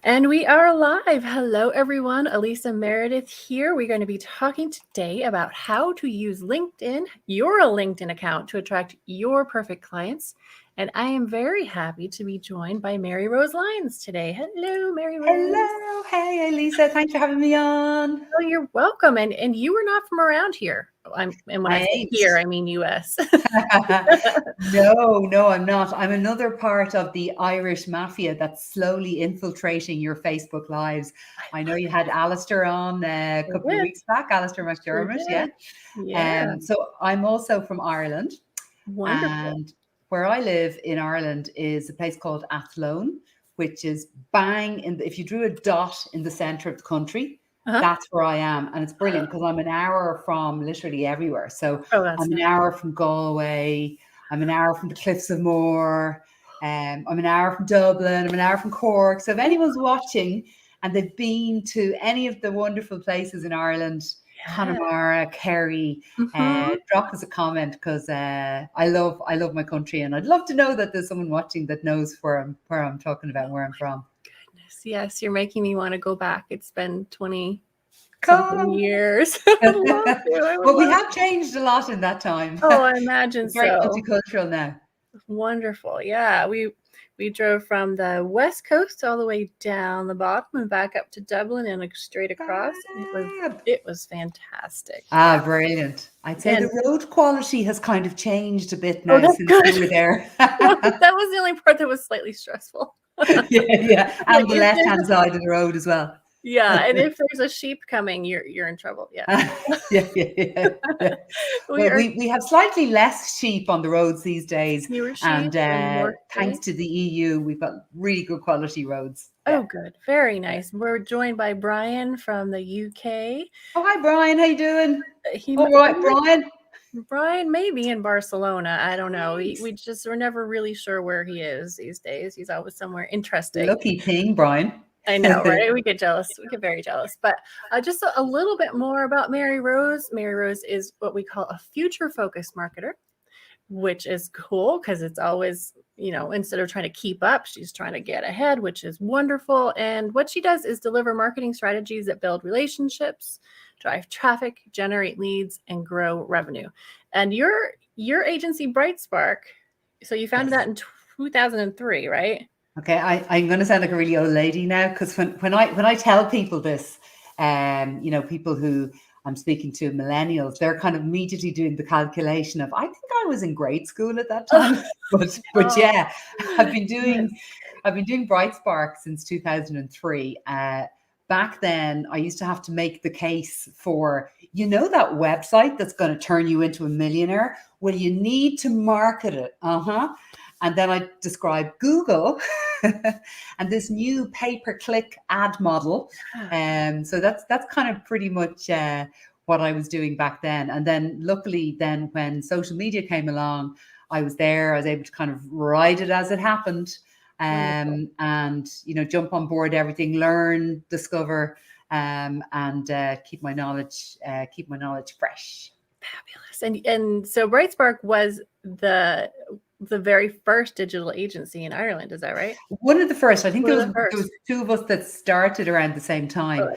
And we are live. Hello, everyone. Alisa Meredith here. We're going to be talking today about how to use LinkedIn, your LinkedIn account, to attract your perfect clients. And I am very happy to be joined by Maryrose Lyons today. Hello, Maryrose. Hello. Hey, Alisa. Thanks for having me on. Oh, you're welcome. And you were not from around here. And when I say here, I mean US. No, I'm not. I'm another part of the Irish mafia that's slowly infiltrating your Facebook lives. I know you had Alistair on a couple of weeks back, Alistair McDermott, yeah. Yeah. So I'm also from Ireland. Wonderful. And where I live in Ireland is a place called Athlone, which is bang if you drew a dot in the center of the country, that's where I am. And it's brilliant because I'm an hour from literally everywhere. So I'm an hour from Galway, I'm an hour from the Cliffs of Moher, I'm an hour from Dublin, I'm an hour from Cork. So if anyone's watching and they've been to any of the wonderful places in Ireland, Connemara, Kerry, drop us a comment because I love my country, and I'd love to know that there's someone watching that knows where I'm talking about, where I'm from. Goodness, yes, you're making me want to go back. It's been 20-something years. Well, we have changed a lot in that time. Oh, I imagine it's very multicultural now. Wonderful. Yeah, we drove from the west coast all the way down the bottom and back up to Dublin and straight across. It was fantastic. Brilliant. I'd say the road quality has kind of changed a bit now since we were there. That was the only part that was slightly stressful. Yeah. And the left-hand side of the road as well. Yeah, and if there's a sheep coming, you're in trouble. Yeah. Yeah. Well, we have slightly less sheep on the roads these days, and thanks to the EU, we've got really good quality roads. Oh, good, very nice. We're joined by Brian from the UK. Oh, hi, Brian. How you doing? All right, Brian. Brian may be in Barcelona. I don't know. We're never really sure where he is these days. He's always somewhere interesting. Lucky thing, Brian. I know, right? We get jealous. We get very jealous. But just a little bit more about Maryrose. Maryrose is what we call a future-focused marketer, which is cool because it's always, instead of trying to keep up, she's trying to get ahead, which is wonderful. And what she does is deliver marketing strategies that build relationships, drive traffic, generate leads, and grow revenue. And your agency, BrightSpark, so you founded that in 2003, right? Okay, I'm going to sound like a really old lady now because when I tell people this, people who I'm speaking to, millennials, they're kind of immediately doing the calculation of, I think I was in grade school at that time, but yeah, I've been doing BrightSpark since 2003. Back then, I used to have to make the case for, that website that's going to turn you into a millionaire. Well, you need to market it. And then I described Google and this new pay-per-click ad model. So that's kind of pretty much what I was doing back then. And then luckily then when social media came along, I was there. I was able to kind of ride it as it happened, and jump on board everything, learn, discover, and keep my knowledge fresh. Fabulous. And so BrightSpark was the very first digital agency in Ireland, is that right? One of the first. I think there was two of us that started around the same time,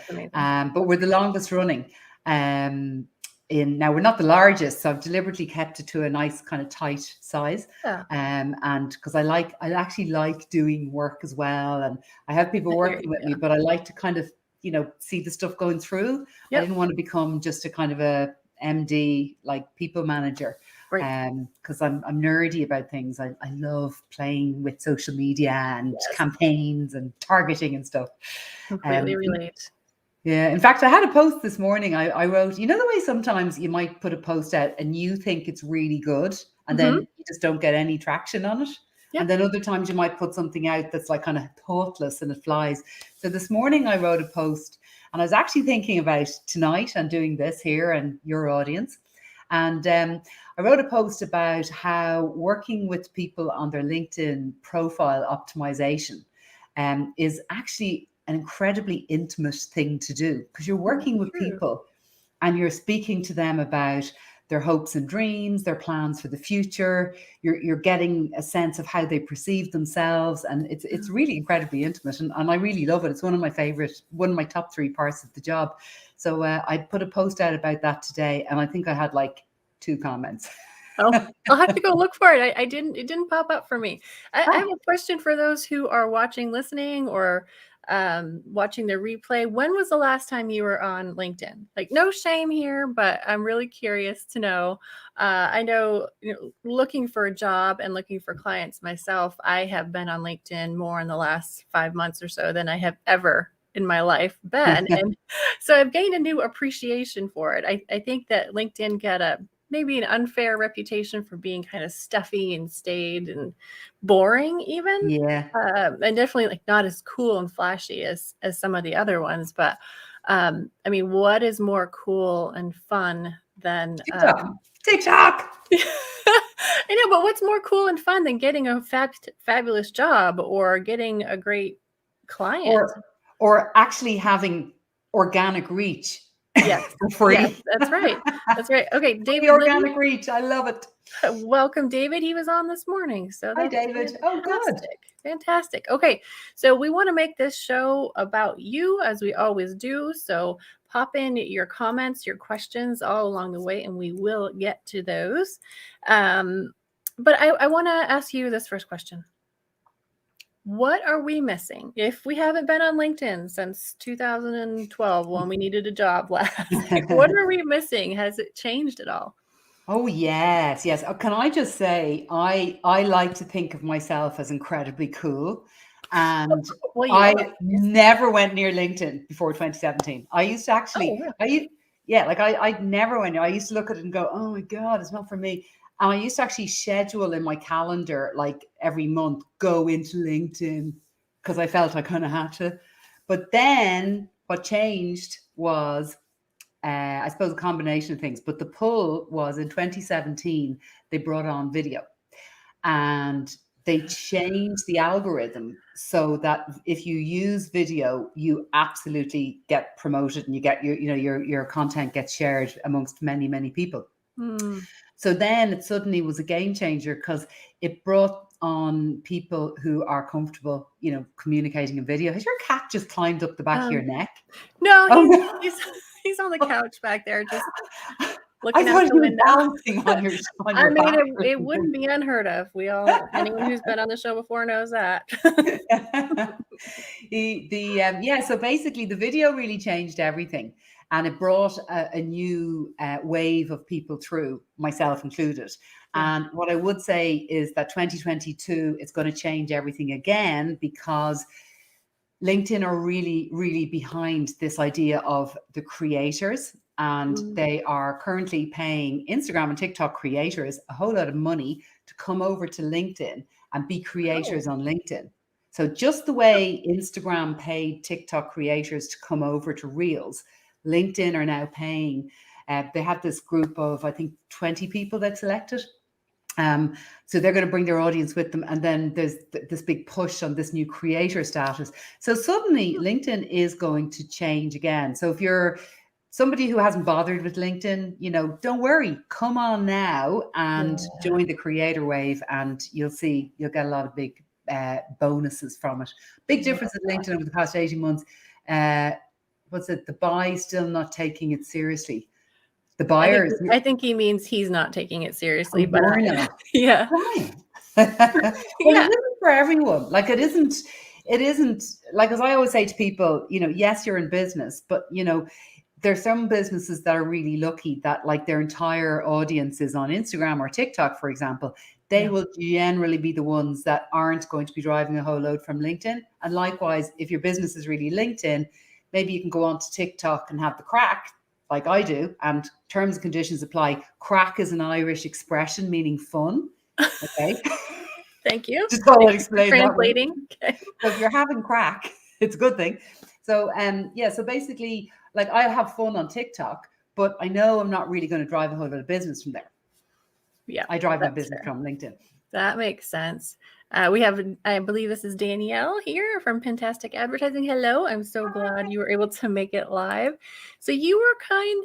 but we're the longest running. Now we're not the largest, so I've deliberately kept it to a nice kind of tight size. And because I actually like doing work as well, and I have people working with me, but I like to kind of see the stuff going through. I didn't want to become just a kind of a MD, like people manager. Because I'm nerdy about things. I love playing with social media and campaigns and targeting and stuff. Completely relate. Yeah. In fact, I had a post this morning. I wrote, the way sometimes you might put a post out and you think it's really good and then you just don't get any traction on it. And then other times you might put something out that's like kind of thoughtless and it flies. So this morning I wrote a post and I was actually thinking about tonight and doing this here and your audience. And I wrote a post about how working with people on their LinkedIn profile optimization is actually an incredibly intimate thing to do because you're working with people and you're speaking to them about their hopes and dreams, their plans for the future. You're getting a sense of how they perceive themselves, and it's really incredibly intimate, and I really love it. It's one of my top 3 parts of the job. So I put a post out about that today, and I think I had like 2 comments. Oh, I'll have to go look for it. It didn't pop up for me. I have a question for those who are watching, listening, or watching the replay. When was the last time you were on LinkedIn? Like, no shame here, but I'm really curious to know. I know, looking for a job and looking for clients myself, I have been on LinkedIn more in the last 5 months or so than I have ever in my life been. And so I've gained a new appreciation for it. I think that LinkedIn got maybe an unfair reputation for being kind of stuffy and staid and boring even. Yeah. And definitely like not as cool and flashy as some of the other ones. But I mean, what is more cool and fun than TikTok? I know, but what's more cool and fun than getting a fabulous job or getting a great client? Or actually having organic reach. Yes. For free. Yes, that's right. That's right. Okay, David. Organic reach. I love it. Welcome, David. He was on this morning. So hi, David. Fantastic. Oh, good. Fantastic. Okay, so we want to make this show about you, as we always do. So pop in your comments, your questions all along the way, and we will get to those. But I want to ask you this first question. What are we missing if we haven't been on LinkedIn since 2012 when we needed a job last? What are we missing? Has it changed at all? Oh, yes. Can I just say, I like to think of myself as incredibly cool. And I never went near LinkedIn before 2017. I used to actually, I never went there. I used to look at it and go, oh my God, it's not for me. And I used to actually schedule in my calendar, like every month, go into LinkedIn because I felt I kind of had to. But then what changed was, I suppose, a combination of things. But the pull was in 2017, they brought on video and they changed the algorithm so that if you use video, you absolutely get promoted and you get your content gets shared amongst many, many people. So then it suddenly was a game changer because it brought on people who are comfortable, communicating in video. Has your cat just climbed up the back of your neck? No, he's on the couch back there, just looking out the window. Bouncing on your I mean, it wouldn't be unheard of. Anyone who's been on the show before knows that. So basically the video really changed everything. And it brought a new wave of people through, myself included. And what I would say is that 2022, it's going to change everything again because LinkedIn are really, really behind this idea of the creators. And they are currently paying Instagram and TikTok creators a whole lot of money to come over to LinkedIn and be creators on LinkedIn. So just the way Instagram paid TikTok creators to come over to Reels, LinkedIn are now paying. They have this group of, I think, 20 people that selected. So they're going to bring their audience with them. And then there's this big push on this new creator status. So suddenly LinkedIn is going to change again. So if you're somebody who hasn't bothered with LinkedIn, don't worry, come on now and join the creator wave, and you'll get a lot of big bonuses from it. Big difference in LinkedIn over the past 18 months. What's it? The buy still not taking it seriously. The buyers. I think he means he's not taking it seriously, but yeah. Right. Well, it isn't for everyone. Like it isn't like, as I always say to people, yes, you're in business, but there's some businesses that are really lucky that like their entire audience is on Instagram or TikTok, for example. They will generally be the ones that aren't going to be driving a whole load from LinkedIn. And likewise, if your business is really LinkedIn, maybe you can go on to TikTok and have the crack like I do, and terms and conditions apply. Crack is an Irish expression meaning fun. Okay. Thank you. Just thought I'd explain translating. Okay. So if you're having crack, it's a good thing. So so basically, like, I have fun on TikTok, but I know I'm not really going to drive a whole lot of business from there. Yeah. I drive my business from LinkedIn. That makes sense. We have, I believe this is Danielle here from Fantastic Advertising. Hello. I'm so glad you were able to make it live. So you were kind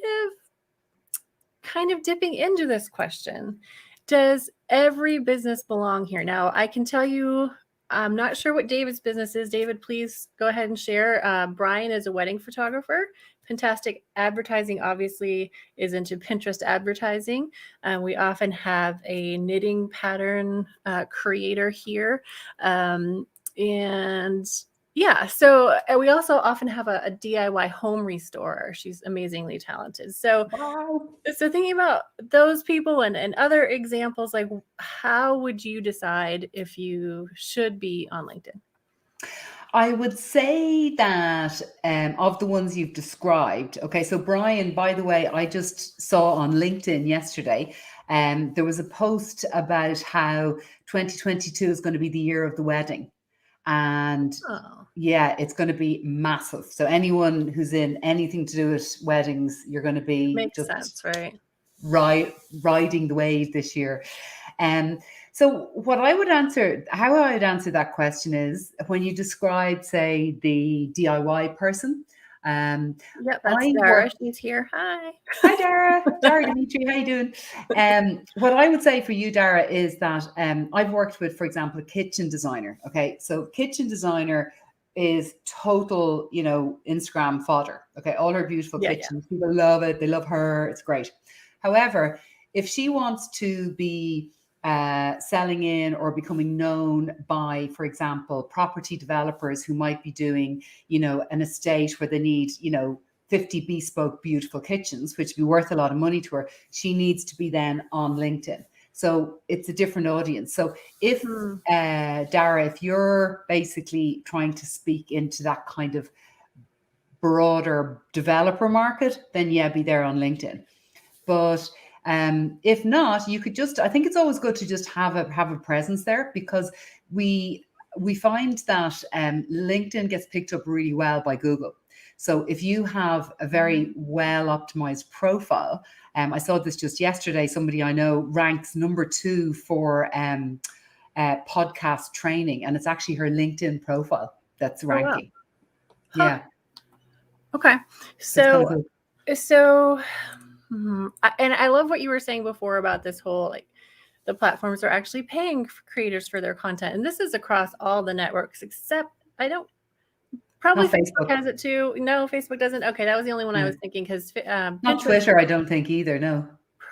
kind of dipping into this question. Does every business belong here? Now, I can tell you, I'm not sure what David's business is. David, please go ahead and share. Brian is a wedding photographer. Fantastic Advertising obviously is into Pinterest advertising. We often have a knitting pattern creator here. And yeah, so we also often have a DIY home restorer. She's amazingly talented. So, Wow. so thinking about those people and other examples, like how would you decide if you should be on LinkedIn? I would say that of the ones you've described, okay, so Brian, by the way, I just saw on LinkedIn yesterday, there was a post about how 2022 is going to be the year of the wedding. And Oh, yeah, it's going to be massive. So anyone who's in anything to do with weddings, you're going to be makes just sense, right? riding the wave this year. So what I would answer, how I would answer that question is when you describe, say, the DIY person. Yep, that's I Dara. work. She's here. Hi. Hi, Dara. Dara Dimitri, how you doing? What I would say for you, Dara, is that I've worked with, for example, a kitchen designer. Okay, so kitchen designer is total, Instagram fodder. Okay, all her beautiful Yeah, kitchens, people love it. They love her. It's great. However, if she wants to be selling in or becoming known by, for example, property developers who might be doing, an estate where they need, 50 bespoke, beautiful kitchens, which would be worth a lot of money to her, she needs to be then on LinkedIn. So it's a different audience. So if, Dara, if you're basically trying to speak into that kind of broader developer market, then yeah, be there on LinkedIn. But if not, you could just, I think it's always good to just have a presence there, because we find that LinkedIn gets picked up really well by Google. So if you have a very well optimized profile, I saw this just yesterday, somebody I know ranks number 2 for podcast training, and it's actually her LinkedIn profile that's ranking. Oh, wow. Yeah. Okay. So And I love what you were saying before about this whole, like, the platforms are actually paying creators for their content. And this is across all the networks, except probably Facebook has it too. No, Facebook doesn't. Okay, that was the only one I was thinking, because not Twitter, I don't think either, no.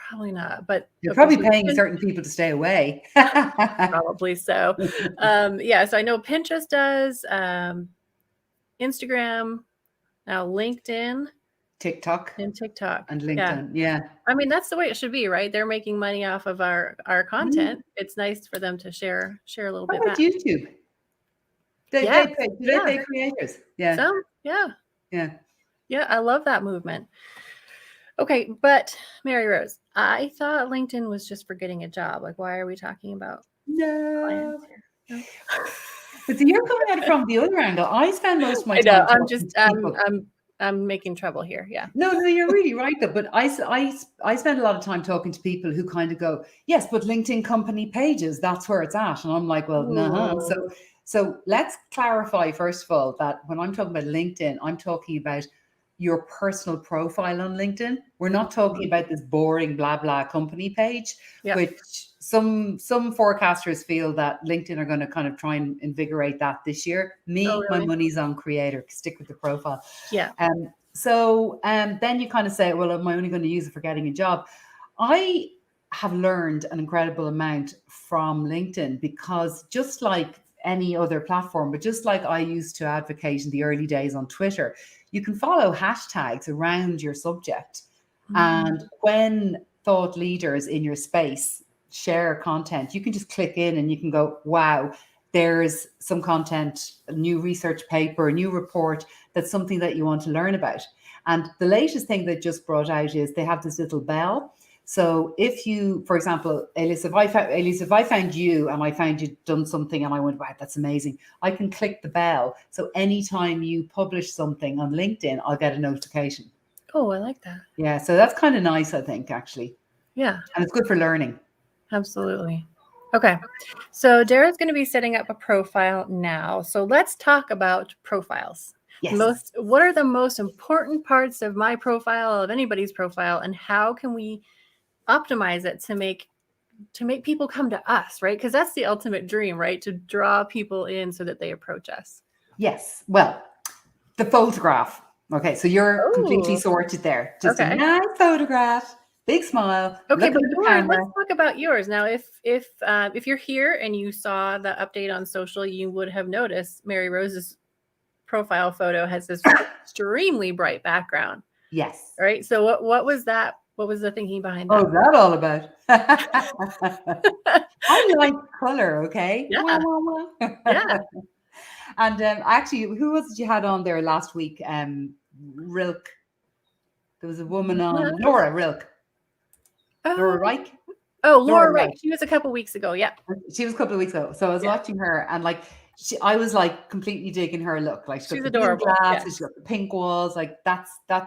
Probably not, but you're probably paying certain people to stay away. Probably so. Yeah, so I know Pinterest does, Instagram, now LinkedIn, TikTok and LinkedIn. Yeah. I mean, that's the way it should be, right? They're making money off of our content. It's nice for them to share a little bit back. YouTube. They pay creators. Yeah. Some, yeah. Yeah. Yeah, I love that movement. Okay, but Maryrose, I thought LinkedIn was just for getting a job. Like, why are we talking about No. clients here? No. But so you're coming at it from the other angle. I spend most of my time. I know. I'm making trouble here. Yeah. No, you're really right though. But I spend a lot of time talking to people who kind of go, yes, but LinkedIn company pages, that's where it's at. And I'm like, well, no. So let's clarify first of all that when I'm talking about LinkedIn, I'm talking about your personal profile on LinkedIn. We're not talking about this boring blah blah company page, which some forecasters feel that LinkedIn are going to kind of try and invigorate that this year. My money's on creator. Stick with the profile. Yeah. So then you kind of say, well, am I only going to use it for getting a job? I have learned an incredible amount from LinkedIn, because just like any other platform, but just like I used to advocate in the early days on Twitter, you can follow hashtags around your subject. And when thought leaders in your space share content, you can just click in and you can go, wow, there's some content, a new research paper, a new report, that's something that you want to learn about. And the latest thing they just brought out is they have this little bell. So if you, for example, Alisa, if I found you and I found you'd done something and I went, wow, that's amazing, I can click the bell. So anytime you publish something on LinkedIn, I'll get a notification. Oh, I like that. Yeah, so that's kind of nice, I think, actually. Yeah. And it's good for learning. Absolutely. Okay. So Dara's going to be setting up a profile now. So let's talk about profiles. Yes. What are the most important parts of my profile, of anybody's profile, and how can we optimize it to make people come to us, right? Because that's the ultimate dream, right? To draw people in so that they approach us. Yes. Well, the photograph. Okay, so you're completely Oh, sorted there. Just a okay. nice photograph, big smile, Okay, looking but at the yours, camera. let's talk about yours. Now, if you're here and you saw the update on social, you would have noticed Maryrose's profile photo has this extremely bright background. Yes. Right? So what was that? What was the thinking behind Oh, that? is that all about? I like color, okay? Yeah. Wah, wah, wah. Yeah. And actually, who was it you had on there last week? Rilk. There was a woman on, Laura Rilk. Laura Reich? Oh, Laura Laura, right. Reich. She was a couple weeks ago. Yeah. She was a couple of weeks ago. So I was Yeah. watching her and like, I was like completely digging her look. Like she's got the blue adorable. glasses, Yeah. she's got the pink walls. Like that's how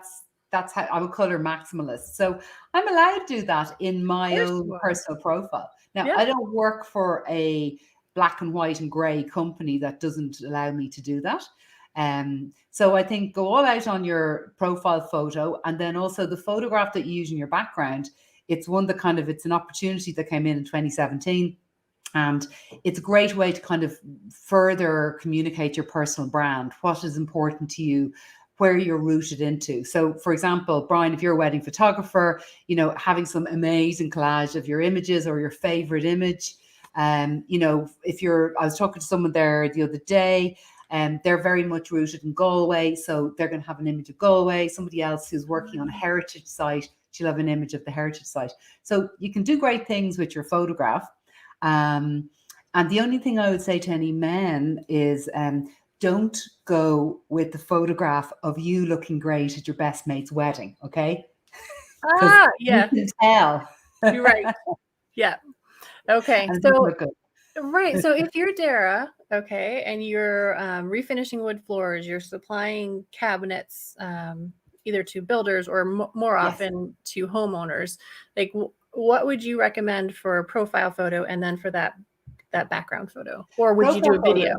I'm a color maximalist. So I'm allowed to do that in my own personal profile. Now, Yeah. I don't work for a black and white and gray company that doesn't allow me to do that. So I think go all out on your profile photo, and then also the photograph that you use in your background. It's one that kind of, it's an opportunity that came in 2017. And it's a great way to kind of further communicate your personal brand, what is important to you, where you're rooted into. So, for example, Brian, if you're a wedding photographer, you know, having some amazing collage of your images or your favorite image. You know, I was talking to someone there the other day, and they're very much rooted in Galway. So they're going to have an image of Galway. Somebody else who's working on a heritage site, she'll have an image of the heritage site. So you can do great things with your photograph. And the only thing I would say to any men is don't go with the photograph of you looking great at your best mate's wedding, okay? Yeah. You can tell. You're right. Yeah. Okay. So, right. So if you're Dara, okay, and you're refinishing wood floors, you're supplying cabinets either to builders or more often to homeowners, like what would you recommend for a profile photo and then for that background photo? Or would you do a video?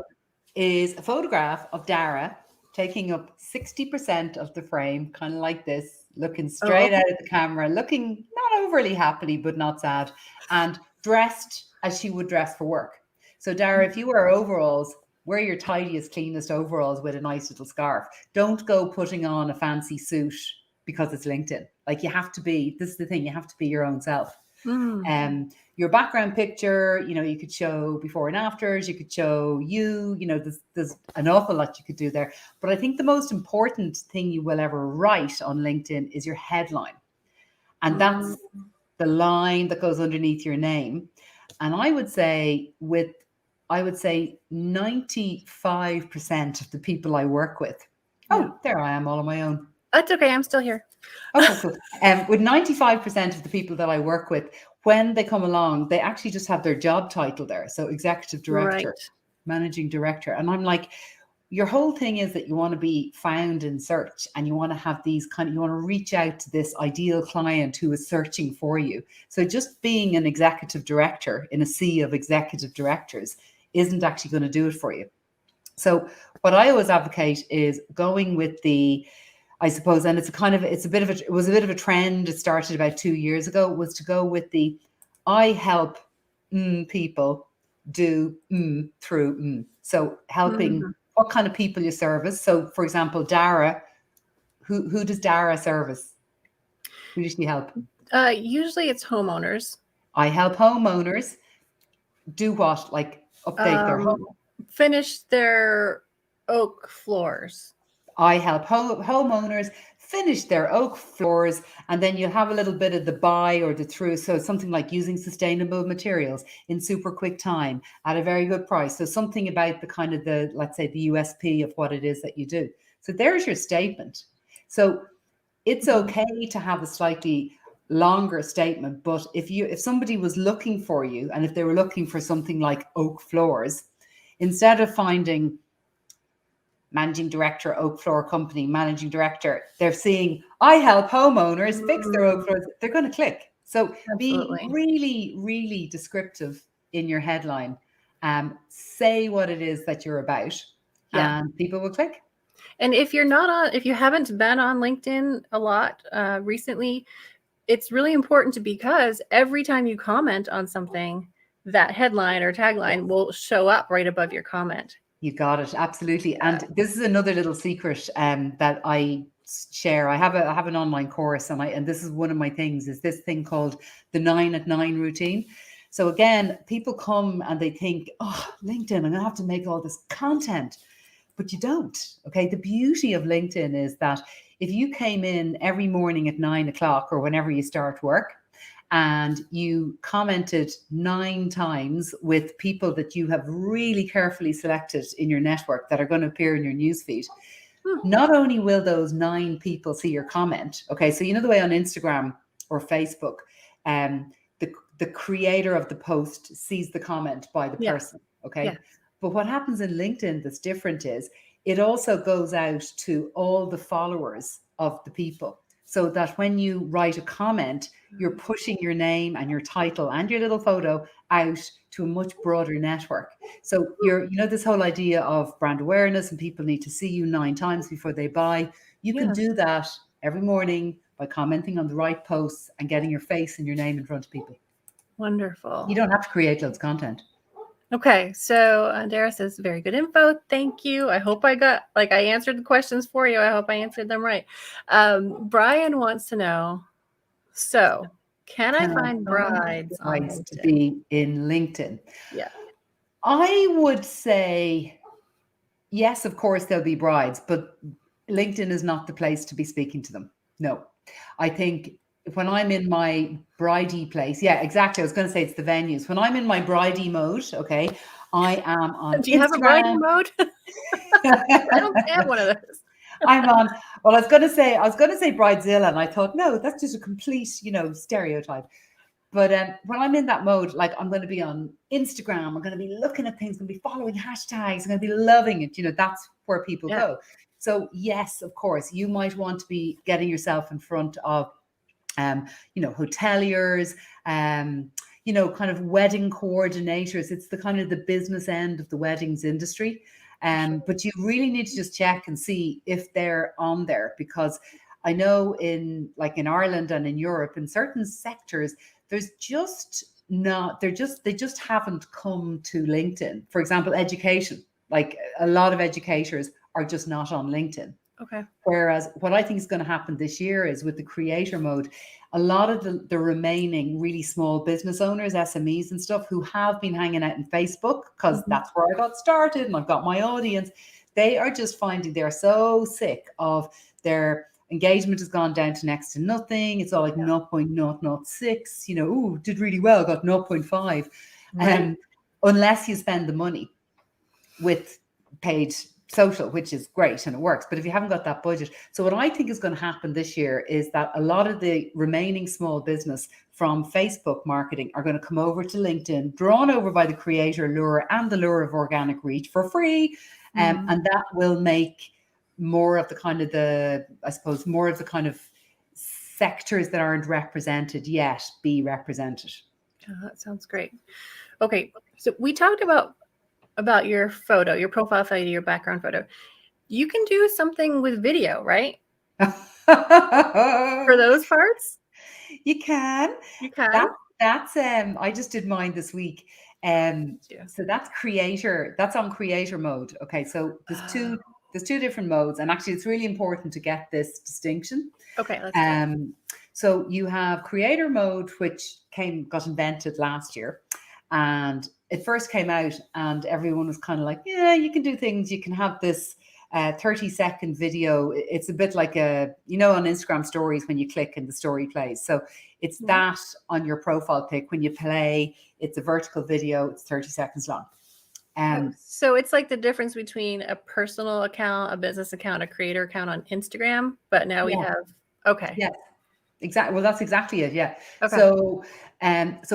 Is a photograph of Dara taking up 60% of the frame, kind of like this, looking straight out of the camera, looking not overly happily, but not sad, and dressed as she would dress for work. So Dara, if you wear overalls, wear your tidiest, cleanest overalls with a nice little scarf. Don't go putting on a fancy suit because it's LinkedIn. Like you have to be, this is the thing, you have to be your own self. Your background picture, you know, you could show before and afters, you could show you know, there's an awful lot you could do there. But I think the most important thing you will ever write on LinkedIn is your headline. And that's the line that goes underneath your name. And I would say 95% of the people I work with. Oh, there I am all on my own. That's okay. I'm still here. Okay, cool. With 95% of the people that I work with, when they come along, they actually just have their job title there. So executive director, managing director. And I'm like, your whole thing is that you want to be found in search, and you want to have these you want to reach out to this ideal client who is searching for you. So just being an executive director in a sea of executive directors isn't actually going to do it for you. So what I always advocate is going with I suppose, and it was a bit of a trend. It started about 2 years ago, was to go with I help people do through. So helping what kind of people you service. So for example, Dara, who does Dara service? Who does she help? Usually it's homeowners. I help homeowners do what? Like update their home. Finish their oak floors. I help homeowners finish their oak floors, and then you'll have a little bit of the buy or the through. So something like using sustainable materials in super quick time at a very good price. So something about the kind of let's say the USP of what it is that you do. So there's your statement. So it's okay to have a slightly longer statement, but if somebody was looking for you, and if they were looking for something like oak floors, instead of finding managing director, oak floor company, managing director, they're seeing I help homeowners fix their oak floors, they're going to click. So be really, really descriptive in your headline. Say what it is that you're about, and people will click. And if you haven't been on LinkedIn a lot recently, it's really important because every time you comment on something, that headline or tagline will show up right above your comment. You got it. Absolutely. Yeah. And this is another little secret that I share. I have an online course, and this is one of my things, is this thing called the 9 at 9 routine. So again, people come and they think, oh, LinkedIn, I'm gonna have to make all this content. But you don't. Okay. The beauty of LinkedIn is that if you came in every morning at 9 o'clock or whenever you start work, and you commented 9 times with people that you have really carefully selected in your network that are going to appear in your newsfeed, not only will those 9 people see your comment, okay, so you know the way on Instagram or Facebook, the creator of the post sees the comment by the person, okay? Yeah. But what happens in LinkedIn that's different is it also goes out to all the followers of the people. So that when you write a comment, you're pushing your name and your title and your little photo out to a much broader network. So you know, this whole idea of brand awareness and people need to see you 9 times before they buy. You can do that every morning by commenting on the right posts and getting your face and your name in front of people. Wonderful. You don't have to create loads of content. Okay, so Dara says, very good info. Thank you. I hope I answered the questions for you. I hope I answered them right. Brian wants to know, so can I find brides on LinkedIn? To be in LinkedIn? Yeah. I would say, yes, of course, there'll be brides, but LinkedIn is not the place to be speaking to them. No, I think when I'm in my bridey place, yeah, exactly. I was going to say it's the venues. When I'm in my bridey mode, okay, I am on. Do you have a bridey mode? I don't have one of those. I'm on. Well, I was going to say bridezilla, and I thought, no, that's just a complete, stereotype. But when I'm in that mode, like I'm going to be on Instagram, I'm going to be looking at things, I'm going to be following hashtags, I'm going to be loving it. That's where people go. So yes, of course, you might want to be getting yourself in front of, hoteliers, kind of wedding coordinators. It's the kind of the business end of the weddings industry. But you really need to just check and see if they're on there, because I know in Ireland and in Europe, in certain sectors, they just haven't come to LinkedIn. For example, education, like a lot of educators are just not on LinkedIn. Okay. Whereas what I think is going to happen this year is with the creator mode, a lot of the remaining really small business owners, SMEs and stuff, who have been hanging out in Facebook, because that's where I got started and I've got my audience, they are just finding they're so sick of their engagement has gone down to next to nothing. It's all like 0.006, did really well, got 0.5. Right. Unless you spend the money with paid social, which is great and it works. But if you haven't got that budget, so what I think is going to happen this year is that a lot of the remaining small business from Facebook marketing are going to come over to LinkedIn, drawn over by the creator lure and the lure of organic reach for free. And that will make more of the kind of sectors that aren't represented yet be represented. Oh, that sounds great. Okay, so we talked about your photo, your profile photo, your background photo. You can do something with video, right? For those parts? You can. You can. That's I just did mine this week. So that's creator. That's on creator mode. Okay, so there's two different modes, and actually it's really important to get this distinction. Okay, let's do it. So you have creator mode, which got invented last year, and it first came out and everyone was kind of like, yeah, you can do things. You can have this 30-second video. It's a bit like on Instagram stories when you click and the story plays. So it's that on your profile pic. When you play, it's a vertical video. It's 30 seconds long. So it's like the difference between a personal account, a business account, a creator account on Instagram. But now we have, okay. Yes. Exactly. Well, that's exactly it. Yeah. Okay. So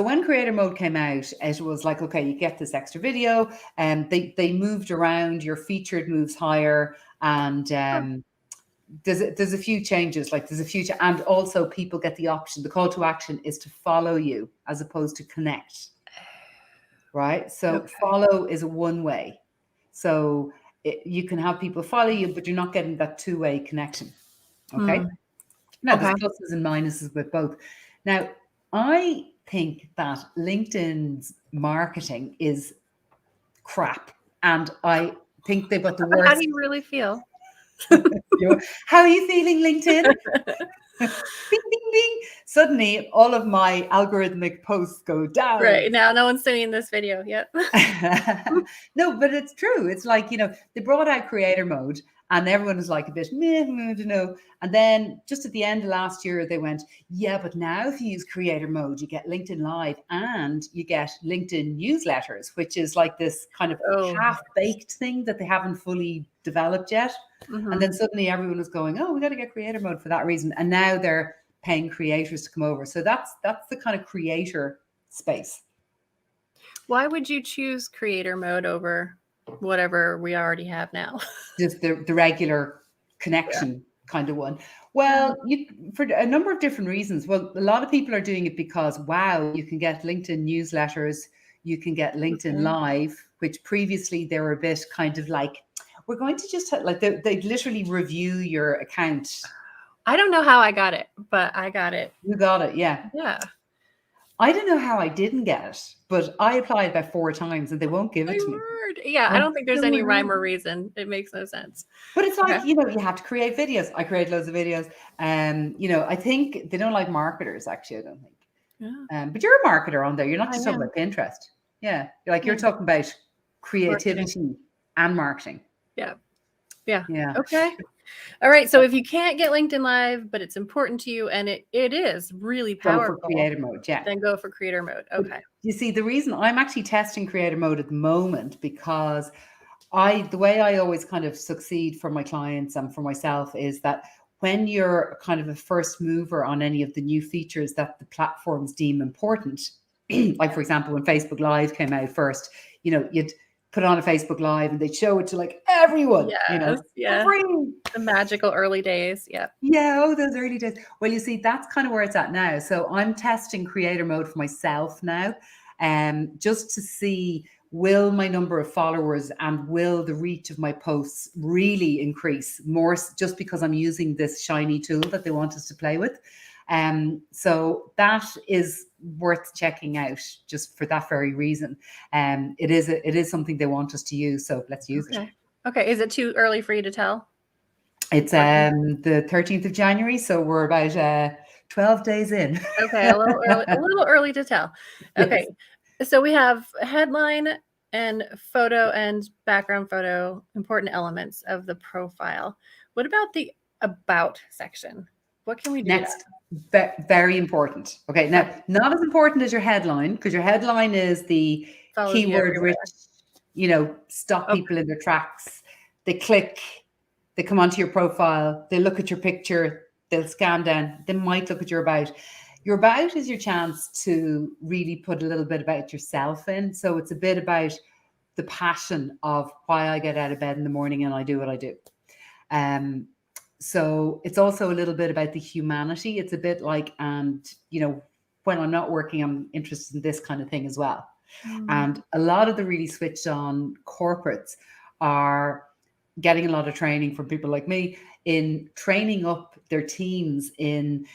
when creator mode came out, it was like, okay, you get this extra video, and they moved around. Your featured moves higher, and there's a few changes. Like there's a few, and also people get the option. The call to action is to follow you as opposed to connect. Right. So follow is a one way. So you can have people follow you, but you're not getting that two-way connection. Okay. Now, there's pluses and minuses with both. Now, I think that LinkedIn's marketing is crap. And I think they've got the But how do worst. you really feel? How are you feeling, LinkedIn? Bing, bing, bing. Suddenly, all of my algorithmic posts go down. Right. Now, no one's seeing this video yet. No, but it's true. It's like, they brought out creator mode and everyone was like a bit, meh, I don't know. And then just at the end of last year, they went, yeah, but now if you use creator mode, you get LinkedIn Live and you get LinkedIn newsletters, which is like this kind of half-baked thing that they haven't fully developed yet. Mhm. And then suddenly everyone was going, oh, we got to get creator mode for that reason. And now they're paying creators to come over. So that's the kind of creator space. Why would you choose creator mode over whatever we already have now? Just the regular connection kind of one. Well, for a number of different reasons. Well, a lot of people are doing it because, wow, you can get LinkedIn newsletters, you can get LinkedIn Live, which previously they were a bit kind of like, we're going to just like they literally review your account. I don't know how I got it, but I got it. You got it, yeah. Yeah. I don't know how I didn't get it, but I applied about 4 times and they won't give it to me. Yeah, I don't think there's any rhyme or reason. It makes no sense. But it's like, you have to create videos. I create loads of videos. I think they don't like marketers, actually, I don't think. Yeah. But you're a marketer on there. You're not just talking about Pinterest. Yeah. You're talking about creativity and marketing. Yeah. Yeah. Okay. All right. So if you can't get LinkedIn Live, but it's important to you and it is really powerful, go for creator mode. Yeah. Then go for creator mode. Okay. But you see, the reason I'm actually testing creator mode at the moment, because the way I always kind of succeed for my clients and for myself is that when you're kind of a first mover on any of the new features that the platforms deem important, like for example, when Facebook Live came out first, you'd put on a Facebook Live and they'd show it to like everyone, for free. The magical early days. Yeah. Yeah. Oh, those early days. Well, you see, that's kind of where it's at now. So I'm testing creator mode for myself now, just to see, will my number of followers and will the reach of my posts really increase more just because I'm using this shiny tool that they want us to play with? So that is worth checking out just for that very reason. It is something they want us to use, so let's use it. Okay. Is it too early for you to tell? It's the 13th of January, so we're about 12 days in. Okay, a little early to tell. Okay. Yes. So we have headline and photo and background photo, important elements of the profile. What about the about section? What can we do next? Very important. Okay, now not as important as your headline, because your headline is the keyword rich, stop people in their tracks. They click, they come onto your profile, they look at your picture, they'll scan down, they might look at your about. Your about is your chance to really put a little bit about yourself in. So it's a bit about the passion of why I get out of bed in the morning and I do what I do. So it's also a little bit about the humanity. It's a bit like, and when I'm not working, I'm interested in this kind of thing as well. And a lot of the really switched on corporates are getting a lot of training from people like me in training up their teams in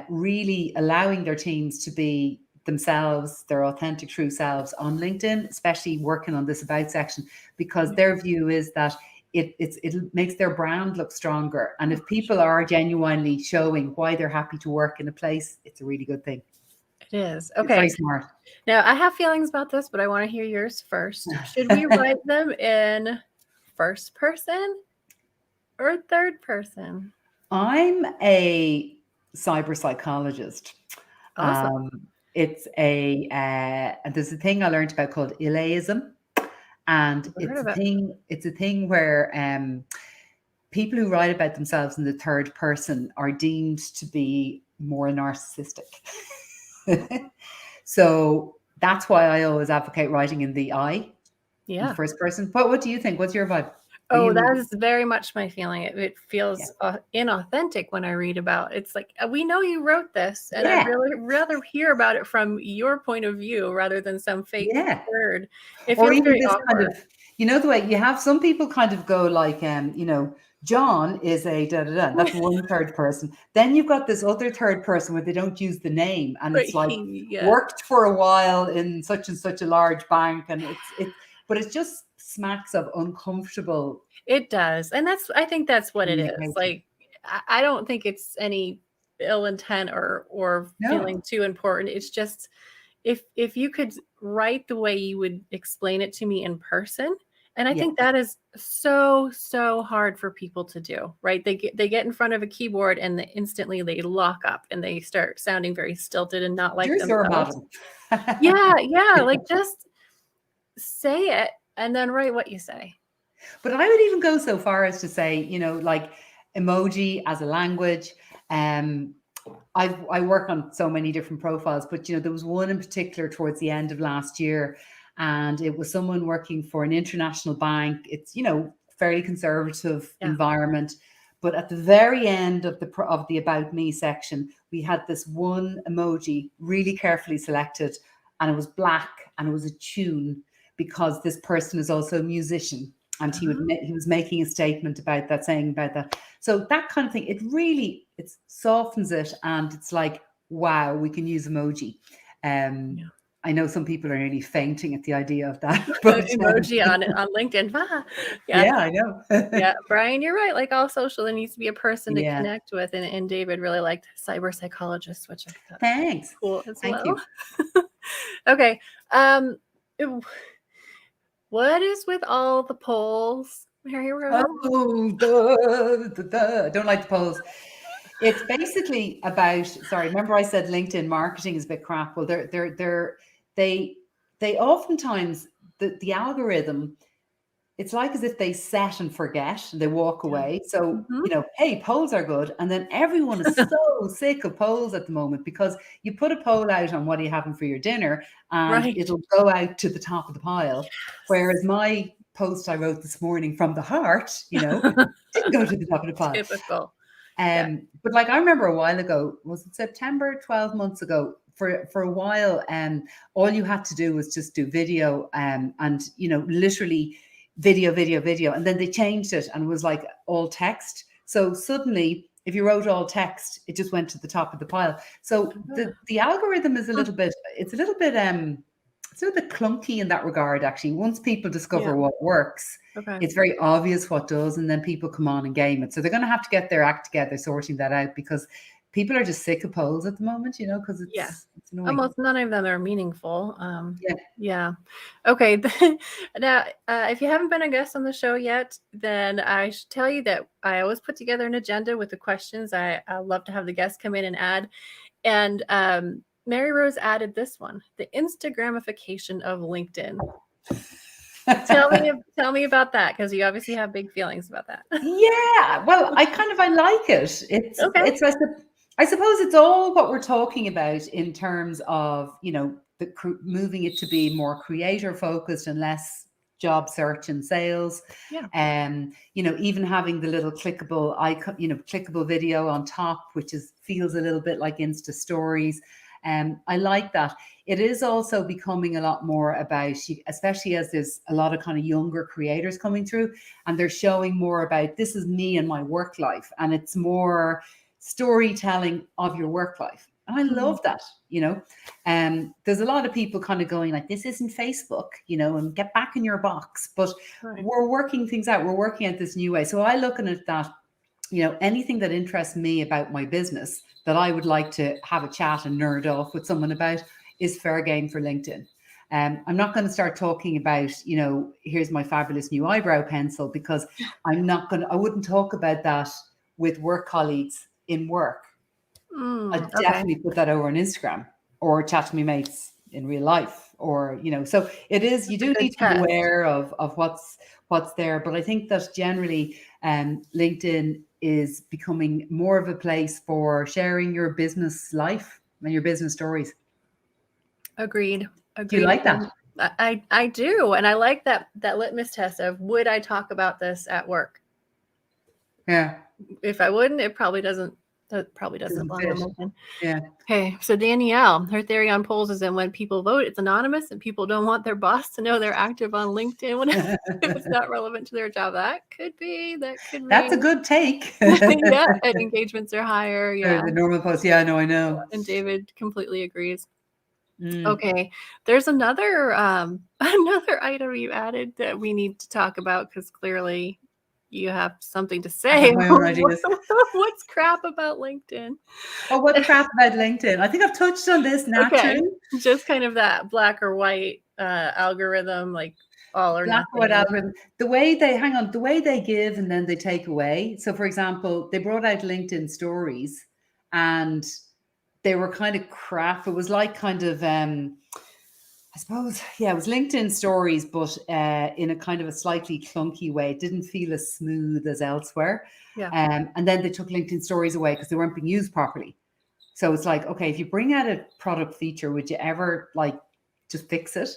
really allowing their teams to be themselves, their authentic, true selves on LinkedIn, especially working on this about section, because their view is that it makes their brand look stronger. And if people are genuinely showing why they're happy to work in a place, it's a really good thing. It is. Okay. It's very smart. Now, I have feelings about this, but I want to hear yours first. Should we write them in first person or third person? I'm a cyber psychologist. Awesome. It's there's a thing I learned about called Ilaism. And it's a thing where people who write about themselves in the third person are deemed to be more narcissistic. So that's why I always advocate writing in the I, in the first person. What do you think? What's your vibe? Oh, that is very much my feeling. It feels inauthentic when I read about it. It's like, we know you wrote this, and I'd really rather hear about it from your point of view rather than some fake word. It feels very awkward. You know the way you have some people kind of go like, John is a da da da. That's one third person. Then you've got this other third person where they don't use the name, and But it's like yeah, worked for a while in such and such a large bank, and but it just smacks of uncomfortable it does. And I think that's what it is. communication. Like, I don't think it's any ill intent or No, feeling too important. It's just, if you could write the way you would explain it to me in person. And I yeah. think that is so hard for people to do, right? They get in front of a keyboard and instantly they lock up and they start sounding very stilted and not like Dear sir, themselves. madam. Yeah, like just say it and then write what you say. But I would even go so far as to say, like emoji as a language. I work on so many different profiles, but there was one in particular towards the end of last year, and it was someone working for an international bank. It's fairly conservative Yeah. environment, but at the very end of the about me section, we had this one emoji really carefully selected, and it was black, and it was a tune because this person is also a musician. And he was making a statement about that, saying about that. So that kind of thing, it softens it, and it's like, wow, we can use emoji. I know some people are nearly fainting at the idea of that. But Emoji on LinkedIn. yeah, I know. Yeah, Brian, you're right. Like all social, there needs to be a person to Yeah. connect with, and David really liked cyber psychologist, which I thought Thanks. cool as Thank well. you. Okay. What is with all the polls, Maryrose? I don't like the polls. It's basically about. Sorry, remember I said LinkedIn marketing is a bit crap. Well, they oftentimes the algorithm. It's like as if they set and forget and they walk away. So, hey, polls are good. And then everyone is so sick of polls at the moment because you put a poll out on what are you having for your dinner and Right. it'll go out to the top of the pile. Whereas my post I wrote this morning from the heart, didn't go to the top of the pile. Typical. But like I remember a while ago, was it September, 12 months ago, for a while, all you had to do was just do video and literally video, and then they changed it and it was like all text. So suddenly, if you wrote all text, it just went to the top of the pile. So the algorithm is a little bit clunky in that regard. Actually, once people discover what works, it's very obvious what does, and then people come on and game it. So they're going to have to get their act together, sorting that out, because people are just sick of polls at the moment, because it's annoying. Almost none of them are meaningful. Yeah. Okay. Now, if you haven't been a guest on the show yet, then I should tell you that I always put together an agenda with the questions. I love to have the guests come in and add. And Maryrose added this one: the Instagramification of LinkedIn. Tell me about that, because you obviously have big feelings about that. Yeah, well, I like it. It's okay. I suppose it's all what we're talking about in terms of moving it to be more creator focused and less job search and sales. Yeah. Even having the little clickable icon, clickable video on top, which feels a little bit like Insta stories. I like that. It is also becoming a lot more about, especially as there's a lot of kind of younger creators coming through, and they're showing more about, this is me and my work life, and it's more storytelling of your work life. And I love that, there's a lot of people kind of going like, this isn't Facebook, and get back in your box, but we're working things out. We're working at this new way. So I look at that, anything that interests me about my business that I would like to have a chat and nerd off with someone about is fair game for LinkedIn. I'm not going to start talking about, here's my fabulous new eyebrow pencil, because I wouldn't talk about that with work colleagues in work. I'd definitely put that over on Instagram or chat to me mates in real life, or, so it is, you do need to be aware of what's there. But I think that generally LinkedIn is becoming more of a place for sharing your business life and your business stories. Agreed. Do you like that? I do. And I like that litmus test of, would I talk about this at work? Yeah. If I wouldn't, it probably doesn't That probably doesn't Doesn't belong on fit. LinkedIn. Yeah. Okay, so Danielle, her theory on polls is that when people vote, it's anonymous and people don't want their boss to know they're active on LinkedIn when if it's not relevant to their job. That could be. That's a good take. Yeah, and engagements are higher. Yeah. The normal post. Yeah, no, I know. And David completely agrees. Mm. Okay, there's another another item you added that we need to talk about because clearly you have something to I say. have my own ideas. What's crap about LinkedIn? Oh, what's crap about LinkedIn? I think I've touched on this naturally. Okay, just kind of that black or white algorithm, like all or Black or white nothing. algorithm. The way they give and then they take away. So, for example, they brought out LinkedIn stories, and they were kind of crap. It was like kind of I suppose, yeah, it was LinkedIn stories, but in a kind of a slightly clunky way. It didn't feel as smooth as elsewhere. Yeah. And then they took LinkedIn stories away because they weren't being used properly. So it's like, okay, if you bring out a product feature, would you ever like just fix it?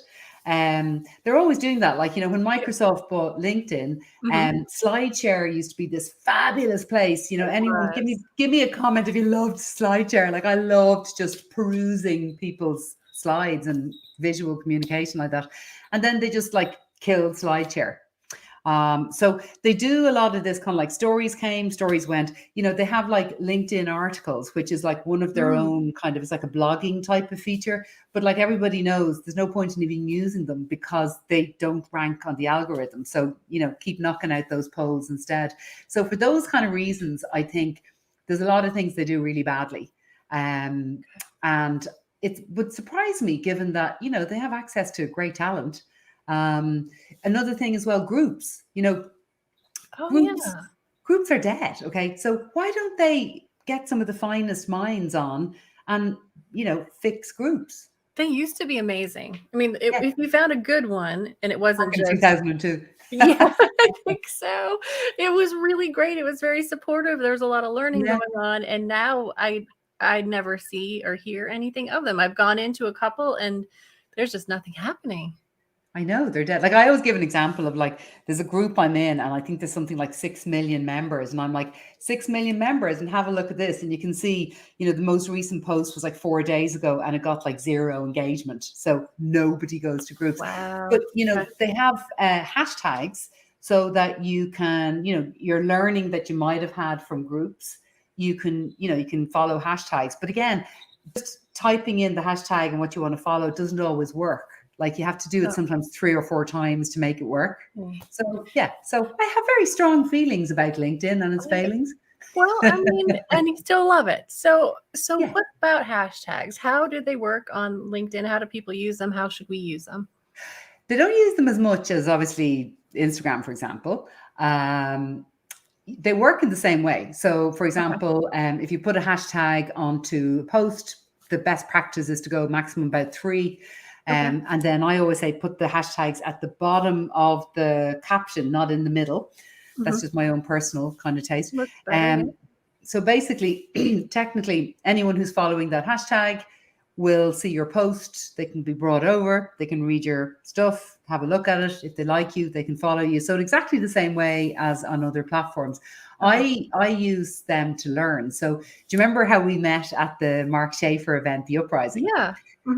They're always doing that. Like, you know, when Microsoft bought LinkedIn, SlideShare used to be this fabulous place. You know, anyone give me a comment if you loved SlideShare. Like, I loved just perusing people's slides and visual communication like that. And then they just like killed SlideShare. So they do a lot of this kind of like stories came, stories went, you know, they have like LinkedIn articles, which is like one of their own kind of, it's like a blogging type of feature. But like everybody knows, there's no point in even using them because they don't rank on the algorithm. So, you know, keep knocking out those polls instead. So for those kind of reasons, I think there's a lot of things they do really badly. And it would surprise me given that, you know, they have access to great talent. Another thing as well, groups, you know, groups are dead. Okay. So why don't they get some of the finest minds on and, you know, fix groups? They used to be amazing. I mean, if we found a good one and it wasn't in just 2002. Yeah, I think so. It was really great. It was very supportive. There was a lot of learning going on. And now I never see or hear anything of them. I've gone into a couple and there's just nothing happening. I know they're dead. Like I always give an example of like, there's a group I'm in and I think there's something like 6 million members. And I'm like, 6 million members and have a look at this. And you can see, you know, the most recent post was like 4 days ago and it got like 0 engagement. So nobody goes to groups. Wow. But, you know, they have hashtags so that you can, you know, you're learning that you might have had from groups. You can, you know, you can follow hashtags. But again, just typing in the hashtag and what you want to follow doesn't always work. Like you have to do it sometimes 3 or 4 times to make it work. So yeah, so I have very strong feelings about LinkedIn and its failings. Well, I mean, and you still love it. So what about hashtags? How do they work on LinkedIn? How do people use them? How should we use them? They don't use them as much as obviously Instagram, for example. They work in the same way. So for example, if you put a hashtag onto a post, the best practice is to go maximum about 3. And then I always say put the hashtags at the bottom of the caption, not in the middle. That's just my own personal kind of taste. So basically, technically, anyone who's following that hashtag will see your post. They can be brought over. They can read your stuff, have a look at it. If they like you, they can follow you. So exactly the same way as on other platforms. I use them to learn. So do you remember how we met at the Mark Schaefer event, The Uprising? Yeah.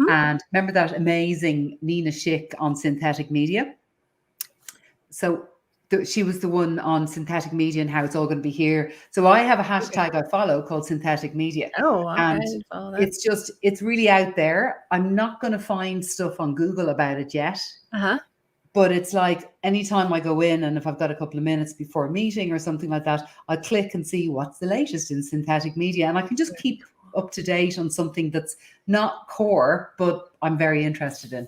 And remember that amazing Nina Schick on synthetic media? So she was the one on synthetic media and how it's all going to be here. So I have a hashtag I follow called synthetic media. Oh, okay. And it's really out there. I'm not going to find stuff on Google about it yet. But it's like anytime I go in and if I've got a couple of minutes before a meeting or something like that, I click and see what's the latest in synthetic media. And I can just keep up to date on something that's not core, but I'm very interested in.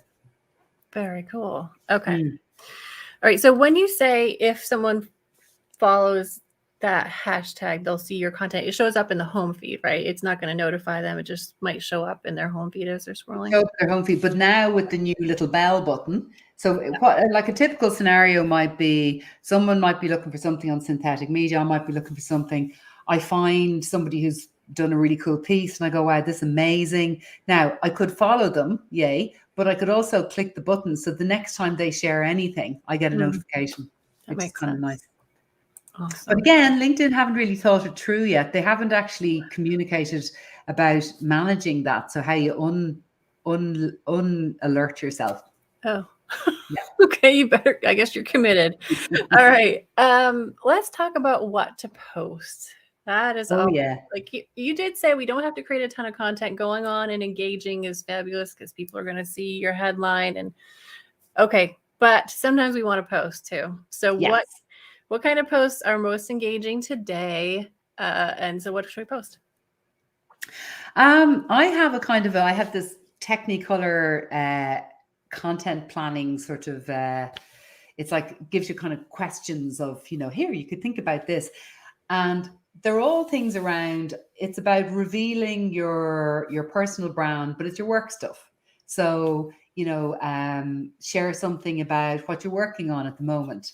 Very cool. Okay. All right. So when you say if someone follows that hashtag, they'll see your content. It shows up in the home feed, right? It's not going to notify them. It just might show up in their home feed as they're scrolling. Show up their home feed, but now with the new little bell button. So what, like a typical scenario might be someone might be looking for something on synthetic media. I might be looking for something. I find somebody who's done a really cool piece and I go, wow, this is amazing. Now I could follow them, yay, but I could also click the button. So the next time they share anything, I get a notification, which is kind of nice. But Awesome. again, LinkedIn haven't really thought it through yet. They haven't actually communicated about managing that. So how you alert yourself. Oh, Yeah. okay. You better, I guess you're committed. All right. Let's talk about what to post. That is Oh all. yeah. Like you did say, we don't have to create a ton of content. Going on and engaging is fabulous because people are going to see your headline and okay, but sometimes we want to post too. So Yes. what kind of posts are most engaging today? And so what should we post? I have this Technicolor content planning sort of it's like gives you kind of questions of, here you could think about this. And they're all things around, it's about revealing your personal brand, but it's your work stuff. So, share something about what you're working on at the moment.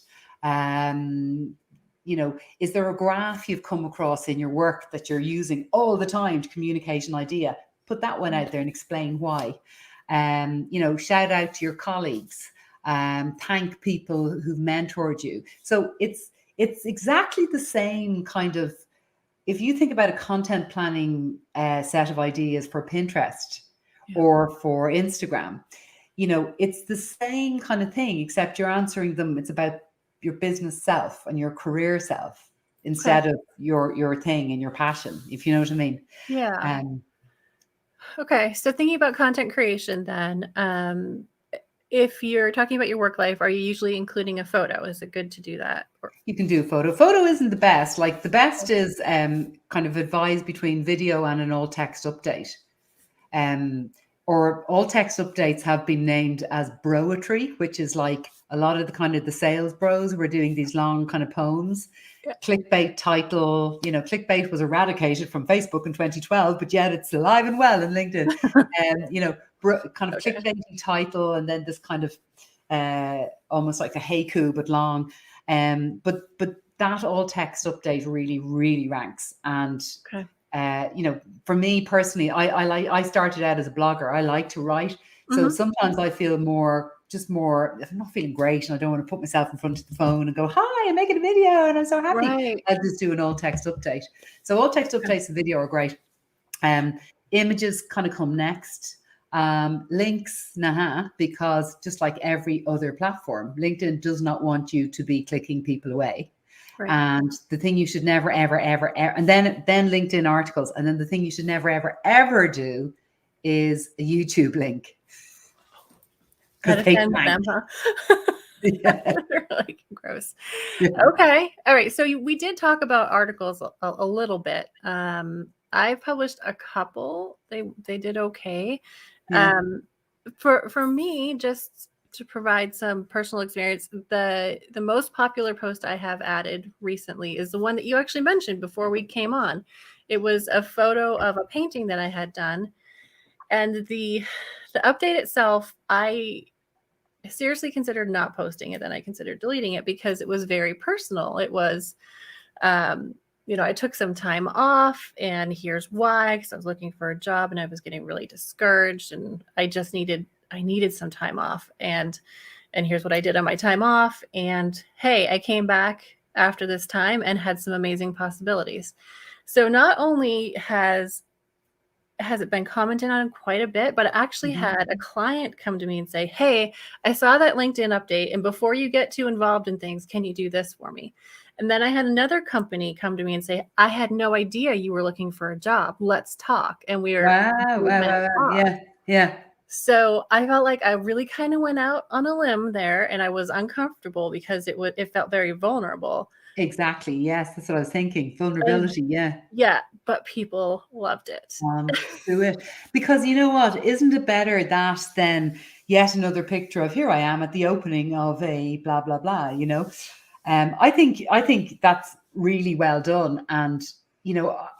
Is there a graph you've come across in your work that you're using all the time to communicate an idea? Put that one out there and explain why. Shout out to your colleagues. Thank people who've mentored you. So it's exactly the same kind of, if you think about a content planning set of ideas for Pinterest or for Instagram, it's the same kind of thing, except you're answering them. It's about your business self and your career self instead of your thing and your passion, if you know what I mean. Yeah. Okay. So thinking about content creation then, if you're talking about your work life, are you usually including a photo? Is it good to do that? You can do a photo. Photo isn't the best. Like the best is kind of advised between video and an all text update. Or all text updates have been named as broetry, which is like a lot of the sales bros who are doing these long kind of poems. Yeah. Clickbait title, clickbait was eradicated from Facebook in 2012, but yet it's alive and well in LinkedIn. Kind of clickbaity title, and then this kind of almost like a haiku but long. But that all text update really, really ranks. And for me personally, I started out as a blogger. I like to write. So sometimes I feel if I'm not feeling great and I don't want to put myself in front of the phone and go, hi, I'm making a video and I'm so happy. Right. I'll just do an all text update. So all text updates and video are great. Images kind of come next. Links, because just like every other platform, LinkedIn does not want you to be clicking people away. Right. And the thing you should never, ever, ever, and then LinkedIn articles. And then the thing you should never, ever, ever do is a YouTube link. Gotta send them, huh? Yeah. Like, gross. Yeah. Okay. All right. So we did talk about articles a little bit. I published a couple. They did okay. Yeah. For me, just to provide some personal experience, the most popular post I have added recently is the one that you actually mentioned before we came on. It was a photo of a painting that I had done, and the update itself, I seriously considered not posting it. Then I considered deleting it because it was very personal. It was, I took some time off, and here's why, because I was looking for a job and I was getting really discouraged, and I needed some time off, and here's what I did on my time off. And hey, I came back after this time and had some amazing possibilities. So not only has it been commented on quite a bit, but I actually had a client come to me and say, hey, I saw that LinkedIn update, and before you get too involved in things, can you do this for me? And then I had another company come to me and say, I had no idea you were looking for a job. Let's talk. And we were wow. Yeah. So I felt like I really kind of went out on a limb there, and I was uncomfortable because it felt very vulnerable. Exactly. Yes, that's what I was thinking. Vulnerability. Yeah, but people loved it. Do it, because you know what? Isn't it better that than yet another picture of here I am at the opening of a blah blah blah? I think that's really well done. And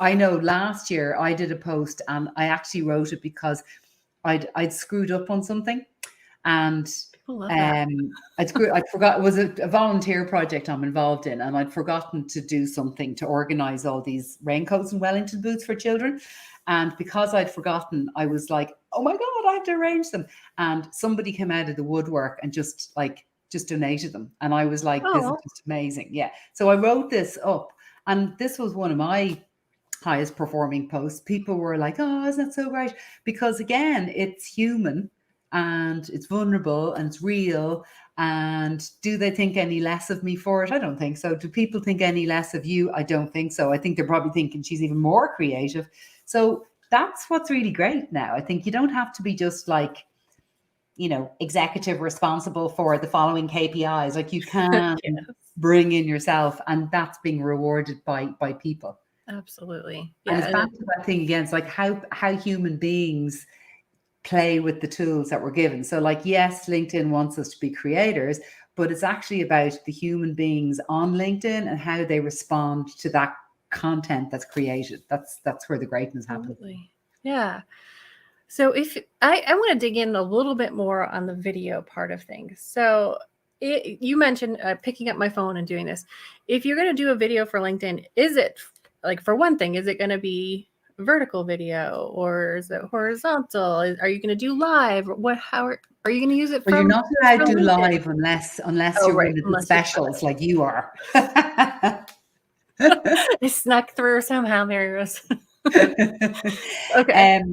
I know last year I did a post and I actually wrote it because I'd screwed up on something, and I'd forgot, it was a volunteer project I'm involved in, and I'd forgotten to do something to organize all these raincoats and Wellington boots for children. And because I'd forgotten, I was like, oh my God, I have to arrange them. And somebody came out of the woodwork and just like just donated them. And I was like, this is Oh, just amazing. Yeah. So I wrote this up, and this was one of my highest performing posts. People were like, oh, isn't that so great? Because again, it's human and it's vulnerable and it's real. And do they think any less of me for it? I don't think so. Do people think any less of you? I don't think so. I think they're probably thinking she's even more creative. So that's what's really great now. I think you don't have to be just like, executive responsible for the following KPIs. Like you can yes, bring in yourself, and that's being rewarded by people. absolutely. And Yeah. it's back to that thing again. It's like how human beings play with the tools that we're given. So like, yes, LinkedIn wants us to be creators, but it's actually about the human beings on LinkedIn and how they respond to that content that's created. That's where the greatness happens. Absolutely. Yeah. So if I want to dig in a little bit more on the video part of things. So you mentioned picking up my phone and doing this. If you're going to do a video for LinkedIn, is it like, for one thing, is it going to be vertical video or is it horizontal? Are you going to do live? How are you going to use it Well, you're from? not allowed to do LinkedIn? Live unless Oh, you're right. one of the Unless you're specials like you are. I snuck through somehow, Maryrose. Okay.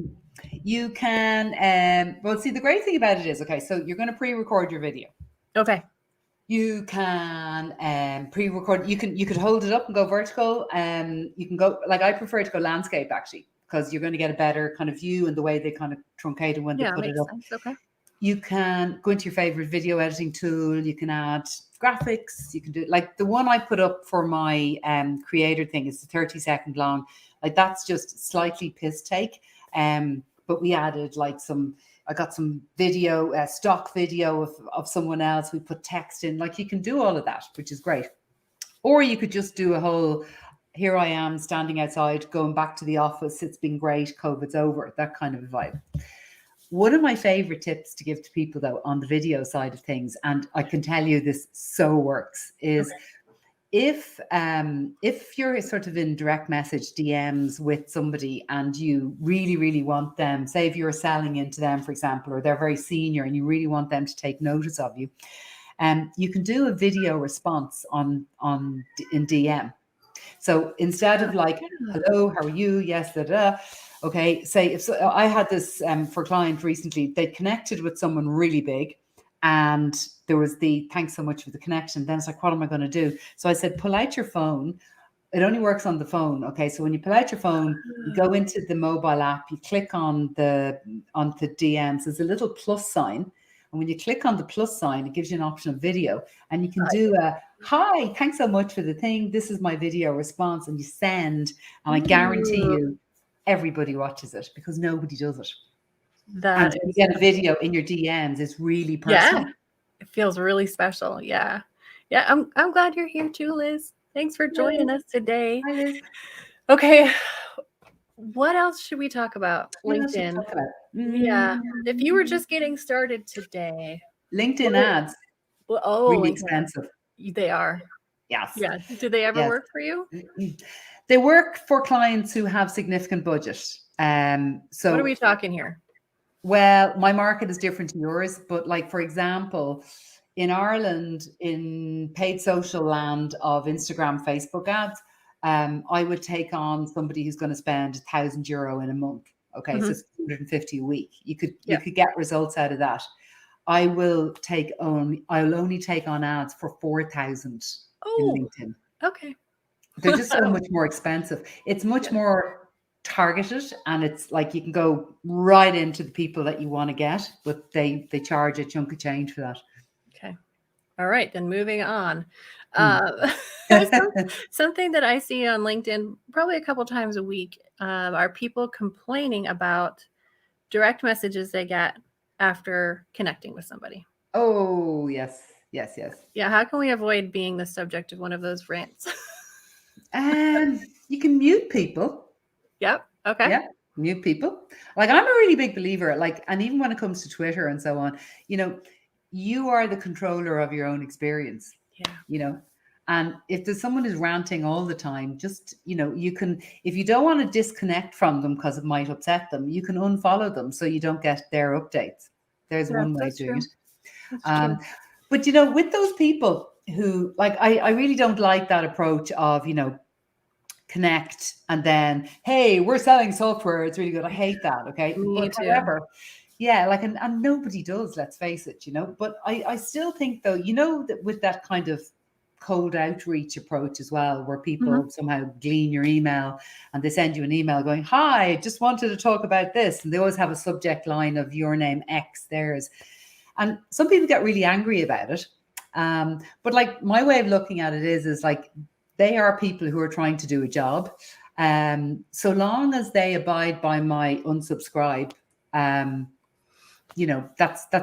You can, well, see, the great thing about it is, okay, so you're going to pre-record your video. Okay. You can pre-record. You could hold it up and go vertical. You can go, like, I prefer to go landscape actually, because you're going to get a better kind of view and the way they kind of truncated when they put it makes up. sense. Okay. You can go into your favorite video editing tool. You can add graphics. You can do, like, the one I put up for my creator thing is 30-second long. Like, that's just slightly piss take. But we added like I got some video, stock video of someone else. We put text in. Like, you can do all of that, which is great. Or you could just do a whole, here I am standing outside, going back to the office. It's been great. COVID's over. That kind of a vibe. One of my favorite tips to give to people, though, on the video side of things, and I can tell you this so works, is if you're sort of in direct message DMs with somebody and you really, really want them, say if you're selling into them, for example, or they're very senior and you really want them to take notice of you, you can do a video response in DM. So instead of like, hello, how are you? Yes, da da. Okay, say if I had this for a client recently, they connected with someone really big, and there was the thanks so much for the connection. Then it's like, what am I going to do? So I said, pull out your phone. It only works on the phone. Okay, so when you pull out your phone, you go into the mobile app, you click on the DMs. There's a little plus sign. And when you click on the plus sign, it gives you an option of video, and you can do a hi, thanks so much for the thing. This is my video response, and you send, and I guarantee you everybody watches it because nobody does it. And you get a video in your DMs, it's really personal. Yeah, it feels really special. Yeah. I'm glad you're here too, Liz. Thanks for joining us today. Hi, Liz. Okay, what else should we talk about? LinkedIn. Yeah, if you were just getting started today, LinkedIn ads, really expensive. They are. Yes. Yeah. Do they ever work for you? They work for clients who have significant budget. So what are we talking here? Well, my market is different to yours, but like, for example, in Ireland, in paid social land of Instagram, Facebook ads, I would take on somebody who's going to spend €1,000 in a month. Okay, so it's 250 a week. You could get results out of that. I'll only take on ads for 4,000 in LinkedIn. Okay. They're just so much more expensive. It's much more targeted, and it's like you can go right into the people that you want to get, but they charge a chunk of change for that. Okay. All right, then moving on. Something that I see on LinkedIn probably a couple times a week are people complaining about direct messages they get after connecting with somebody. Oh, yes. Yeah, how can we avoid being the subject of one of those rants? You can mute people. Yep. Okay. Yeah, mute people. Like, I'm a really big believer, like, and even when it comes to Twitter and so on, you are the controller of your own experience. Yeah. And if there's someone who's ranting all the time, just, you can, if you don't want to disconnect from them because it might upset them, you can unfollow them so you don't get their updates. There's one way of doing it. But, with those people who, like, I really don't like that approach of, connect and then, hey, we're selling software, it's really good. I hate that. Okay. Me But too. however, yeah, like, and nobody does, let's face it, but I still think though, that with that kind of cold outreach approach as well, where people Mhm. somehow glean your email and they send you an email going, hi, just wanted to talk about this. And they always have a subject line of your name, X, theirs. And some people get really angry about it. But like my way of looking at it is like, they are people who are trying to do a job. So long as they abide by my unsubscribe, that's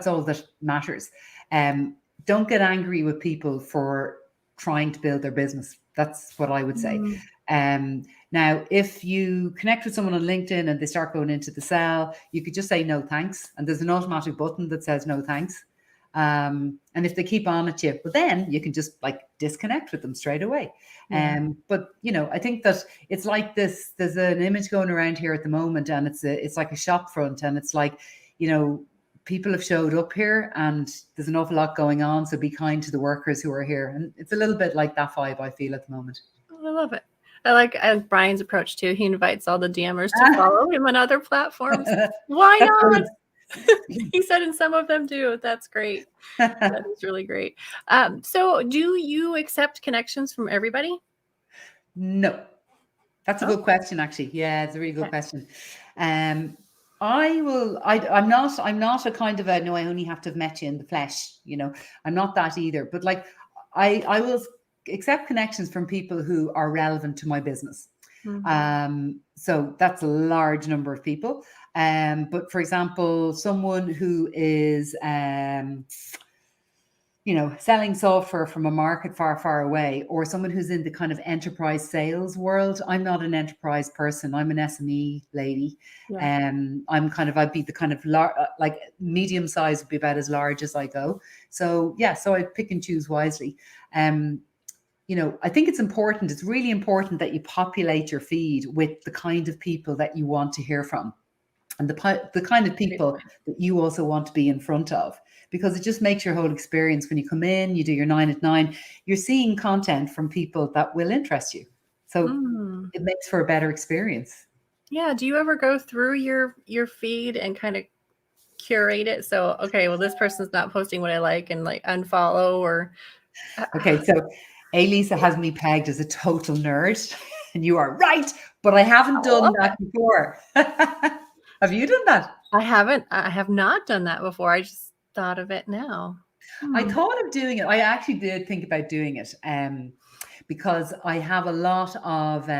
all that matters. Don't get angry with people for trying to build their business. That's what I would say. Now, if you connect with someone on LinkedIn and they start going into the sell, you could just say no thanks, and there's an automatic button that says no thanks. And if they keep on at you, well, then you can just like disconnect with them straight away. Yeah. But I think that it's like this. There's an image going around here at the moment, and it's like a shop front, and it's like, people have showed up here, and there's an awful lot going on. So be kind to the workers who are here, and it's a little bit like that vibe I feel at the moment. I love it. I like Brian's approach too. He invites all the DMers to follow him on other platforms. Why not? He said in some of them do. That's great. That is really great. So do you accept connections from everybody? No. That's a good question, actually. Yeah, it's a really good question. I'm not a kind of no, I only have to have met you in the flesh, I'm not that either. But like, I will accept connections from people who are relevant to my business. So that's a large number of people. But for example, someone who is, selling software from a market far, far away, or someone who's in the kind of enterprise sales world. I'm not an enterprise person. I'm an SME lady. Yeah. I'd be the kind of like medium size would be about as large as I go. So yeah, so I pick and choose wisely. I think it's important. It's really important that you populate your feed with the kind of people that you want to hear from, and the kind of people that you also want to be in front of, because it just makes your whole experience, when you come in, you do your 9 at 9, you're seeing content from people that will interest you. So it makes for a better experience. Yeah. Do you ever go through your feed and kind of curate it? So, okay, well, this person's not posting what I like, and like unfollow or. Okay. So Alisa has me pegged as a total nerd, and you are right, but I haven't done that before. Have you done that? I haven't. I have not done that before. I just thought of it now. I thought of doing it. I actually did think about doing it, because I have a lot of,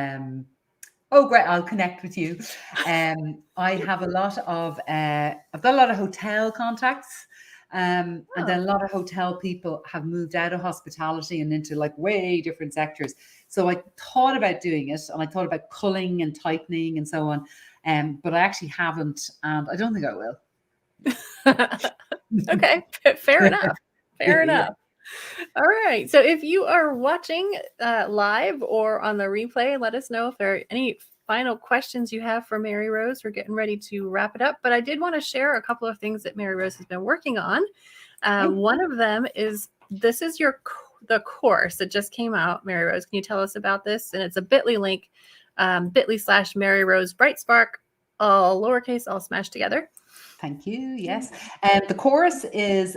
oh, great, I'll connect with you. I have a lot of, I've got a lot of hotel contacts. And then a lot of hotel people have moved out of hospitality and into like way different sectors. So I thought about doing it, and I thought about culling and tightening and so on. But I actually haven't, and I don't think I will. Okay, fair enough. Fair enough. All right. So if you are watching live or on the replay, let us know if there are any final questions you have for Maryrose. We're getting ready to wrap it up, but I did want to share a couple of things that Maryrose has been working on. One of them is, this is the course that just came out. Maryrose, can you tell us about this? And it's a bit.ly link, bit.ly/Maryrose Bright Spark, all lowercase, all smashed together. Thank you. Yes. The course is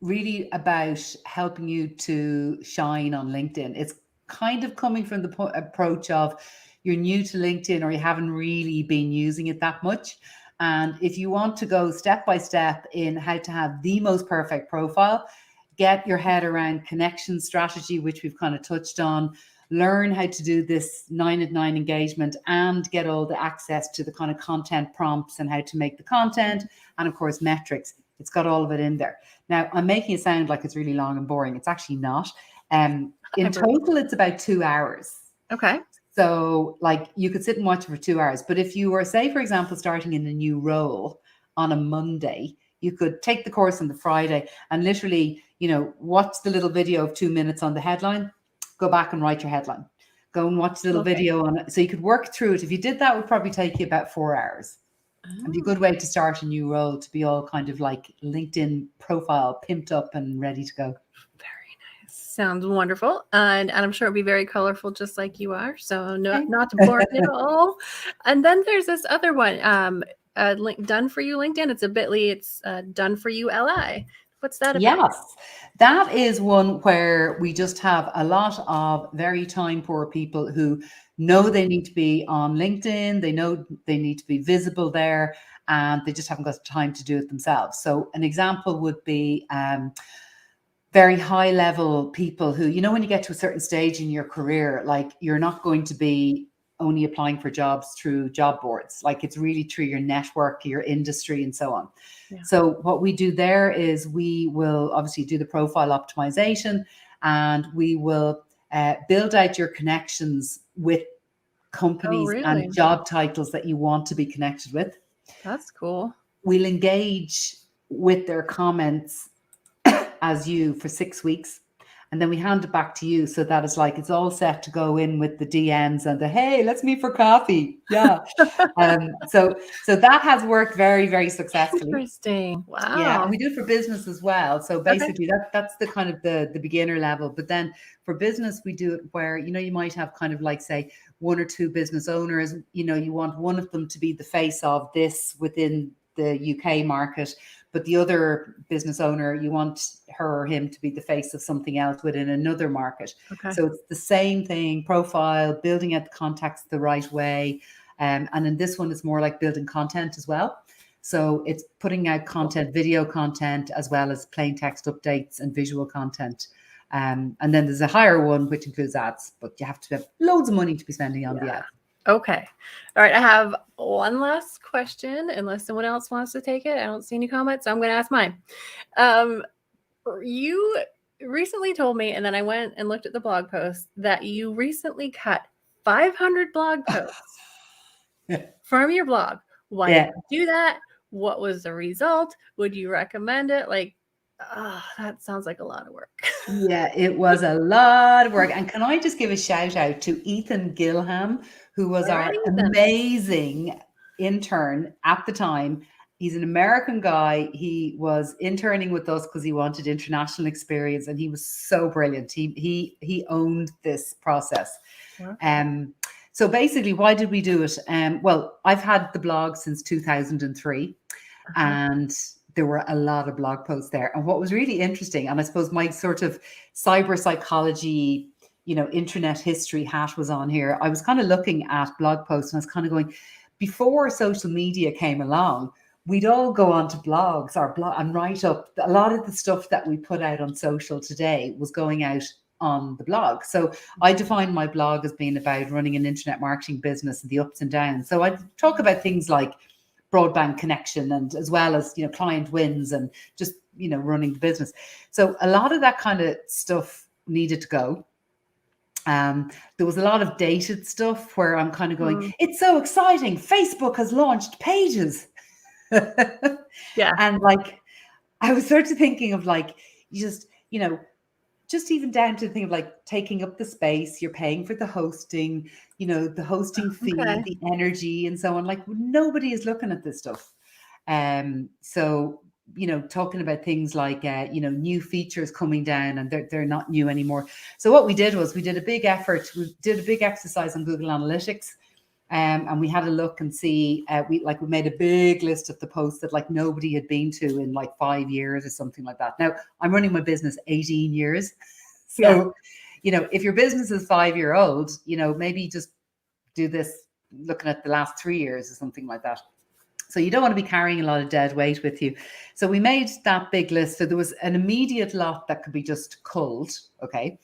really about helping you to shine on LinkedIn. It's kind of coming from the approach of, you're new to LinkedIn, or you haven't really been using it that much. And if you want to go step by step in how to have the most perfect profile, get your head around connection strategy, which we've kind of touched on, learn how to do this 9 at 9 engagement, and get all the access to the kind of content prompts and how to make the content, and of course metrics. It's got all of it in there. Now, I'm making it sound like it's really long and boring. It's actually not. In total, it's about 2 hours. Okay. So like, you could sit and watch it for 2 hours. But if you were, say, for example, starting in a new role on a Monday, you could take the course on the Friday and literally, watch the little video of 2 minutes on the headline, go back and write your headline, go and watch the little video on it. So you could work through it. If you did that, it would probably take you about 4 hours. It'd be a Oh, good way to start a new role, to be all kind of like LinkedIn profile pimped up and ready to go. very nice. Sounds wonderful. And I'm sure it'll be very colorful, just like you are. So Okay. not boring at all. And then there's this other one, done for you LinkedIn. It's a bit.ly. It's done for you LI. What's that about? Yes, that is one where we just have a lot of very time poor people who know they need to be on LinkedIn, they know they need to be visible there, and they just haven't got time to do it themselves. So, an example would be very high level people who, you know, when you get to a certain stage in your career, like you're not going to be only applying for jobs through job boards, like it's really through your network, your industry, and so on. Yeah. So what we do there is we will obviously do the profile optimization, and we will build out your connections with Oh, companies and really? job titles that you want to be connected with. That's cool. We'll engage with their comments as you for 6 weeks, and then we hand it back to you, so that it's like it's all set to go in with the DMs and the hey, let's meet for coffee. Yeah. So that has worked very, very successfully. Interesting. Yeah, and Wow. we do it for business as well. So Okay. basically that's the kind of the beginner level. But then for business, we do it where, you know, you might have kind of like, say, one or two business owners, you know, you want one of them to be the face of this within the UK market, but the other business owner, you want her or him to be the face of something else within another market. Okay. So it's the same thing, profile, building out the contacts the right way. And in this one, it's more like building content as well. So it's putting out content, video content, as well as plain text updates and visual content. And then there's a higher one, which includes ads, but you have to have loads of money to be spending on the Yeah. ads. Okay. All right. I have one last question, unless someone else wants to take it. I don't see any comments, so I'm going to ask mine. You recently told me, and then I went and looked at the blog post, that you recently cut 500 blog posts from your blog. Why did Yeah. you do that? What was the result? Would you recommend it? Like, that sounds like a lot of work. Yeah, it was a lot of work. And can I just give a shout out to Ethan Gilham, who was All right, our Ethan. amazing intern at the time. He's an American guy. He was interning with us because he wanted international experience, and he was so brilliant. He owned this process. Okay. So basically, why did we do it? Well, I've had the blog since 2003, Uh-huh. and there were a lot of blog posts there. And what was really interesting, and I suppose my sort of cyber psychology, you know, internet history hat was on here. I was kind of looking at blog posts, and I was kind of going, before social media came along, we'd all go onto blogs or blog and write up a lot of the stuff that we put out on social today was going out on the blog. So I define my blog as being about running an internet marketing business and the ups and downs. So I talk about things like broadband connection, and as well as, you know, client wins and just, you know, running the business. So a lot of that kind of stuff needed to go. There was a lot of dated stuff where I'm kind of going, it's so exciting, Facebook has launched pages. Yeah. And like, I was sort of thinking of like, you just, you know, just even down to the thing of like taking up the space, you're paying for the hosting, you know, the hosting fee, Okay. the energy, and so on. Like, nobody is looking at this stuff. So, you know, talking about things like, you know, new features coming down, and they're not new anymore. So what we did was we did a big effort. We did a big exercise on Google Analytics. And we had a look and see, we made a big list of the posts that like nobody had been to in like 5 years or something like that. Now I'm running my business 18 years. So, Yeah. you know, if your business is 5 year old, you know, maybe just do this looking at the last 3 years or something like that. So you don't want to be carrying a lot of dead weight with you. So we made that big list. So there was an immediate lot that could be just culled. Okay.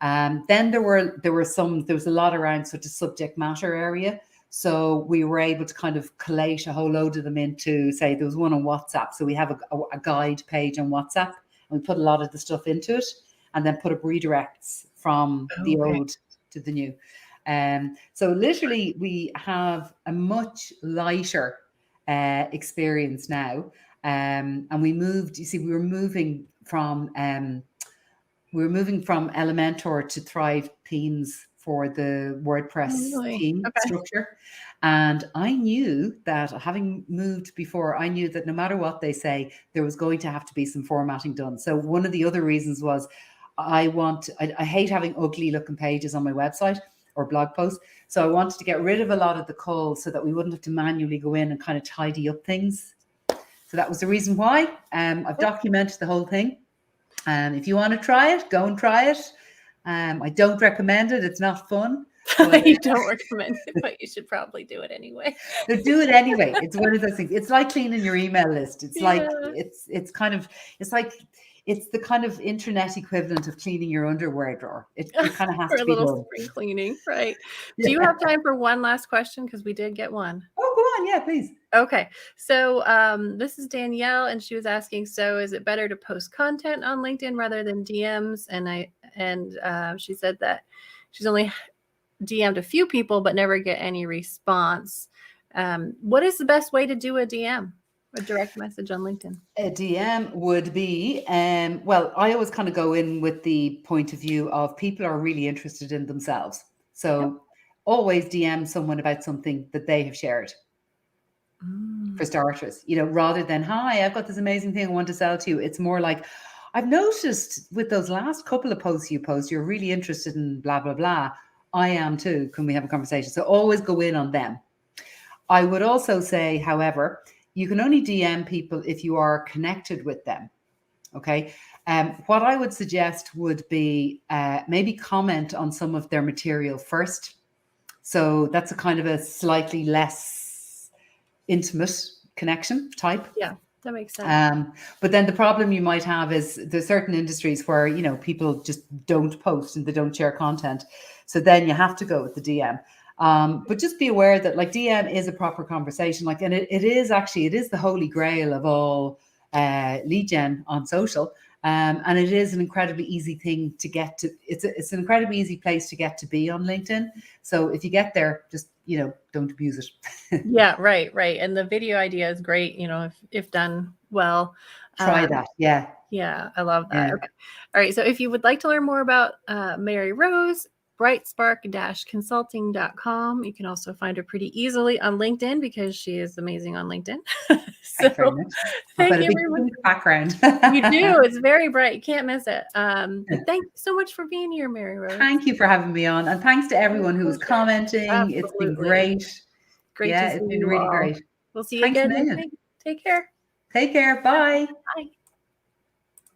Then there was a lot around sort of subject matter area. So we were able to kind of collate a whole load of them into, say, there was one on WhatsApp. So we have a guide page on WhatsApp, and we put a lot of the stuff into it, and then put up redirects from the Okay. old to the new. So literally we have a much lighter experience now. And we moved, you see, we were moving from Elementor to Thrive themes for the WordPress Really? theme Okay. structure. And I knew that, having moved before, I knew that no matter what they say, there was going to have to be some formatting done. So one of the other reasons was I hate having ugly looking pages on my website or blog posts. So I wanted to get rid of a lot of the calls so that we wouldn't have to manually go in and kind of tidy up things. So that was the reason why. I've documented the whole thing. If you want to try it, go and try it. I don't recommend it. It's not fun. But You don't recommend it, but you should probably do it anyway. do it anyway. It's one of those things. It's like cleaning your email list. It's like Yeah. it's the kind of internet equivalent of cleaning your underwear drawer. It kind of has For to a be little done. spring cleaning, right? Yeah. Do you have time for one last question? Because we did get one. Oh, go on. Yeah, please. Okay. So this is Danielle, and she was asking, so is it better to post content on LinkedIn rather than DMs? And she said that she's only DM'd a few people, but never get any response. What is the best way to do a DM? A direct message on LinkedIn? A DM would be, well, I always kind of go in with the point of view of people are really interested in themselves. So always DM someone about something that they have shared. For starters, rather than, hi, I've got this amazing thing I want to sell to you. It's more like, I've noticed with those last couple of posts you post, you're really interested in blah, blah, blah. I am too. Can we have a conversation? So always go in on them. I would also say, however, you can only DM people if you are connected with them. Okay. What I would suggest would be maybe comment on some of their material first. So that's a kind of a slightly less intimate connection type. Yeah, that makes sense. But then the problem you might have is there's certain industries where, people just don't post and they don't share content. So then you have to go with the DM. But just be aware that like DM is a proper conversation, and it is the holy grail of all lead gen on social. And it is an incredibly easy thing to get to. It's an incredibly easy place to get to be on LinkedIn. So if you get there, just, don't abuse it. Yeah, right. And the video idea is great, if done well. Try that. Yeah. Yeah, I love that. Yeah. Okay. All right. So if you would like to learn more about Maryrose, brightspark-consulting.com. You can also find her pretty easily on LinkedIn because she is amazing on LinkedIn. So Thank you very much. I've thank got a you, big everyone. background. You do. It's very bright. You can't miss it. But thank you so much for being here, Maryrose. Thank you for having me on. And thanks to everyone who was commenting. Absolutely. It's been great. Great Yeah, to see it's been you really all. great. We'll see you Thanks a again next million. week. Take care. Take care. Bye. Bye.